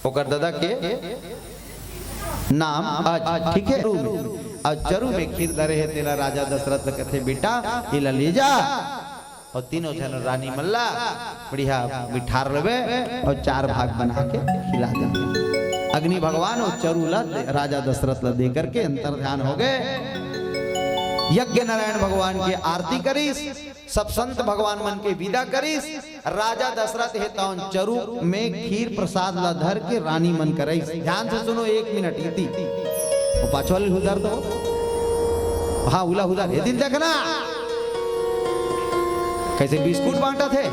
A: ओकर दादा के नाम आज ठीक है चरु में खीर दरे है तेरा राजा दशरथ कहते बेटा इला ले जा, और तीनों जन रानी मल्ला बढ़िया मिठार रवे और 4 भाग बना के खिला दे। अग्नि भगवान और चरु ला राजा दशरथ ला दे करके अंतर ध्यान हो गए। यज्ञ नारायण भगवान की आरती करीस, सब संत भगवान मन के विदा करीस। राजा दशरथ हेतौन चरु में खीर प्रसाद ला धर के रानी मन करईस। ध्यान से सुनो 1 मिनट इति वो पाछवाल हुदर तो हाँ उला हुदर ये दिन देखना कैसे बिस्कुट बांटा थे।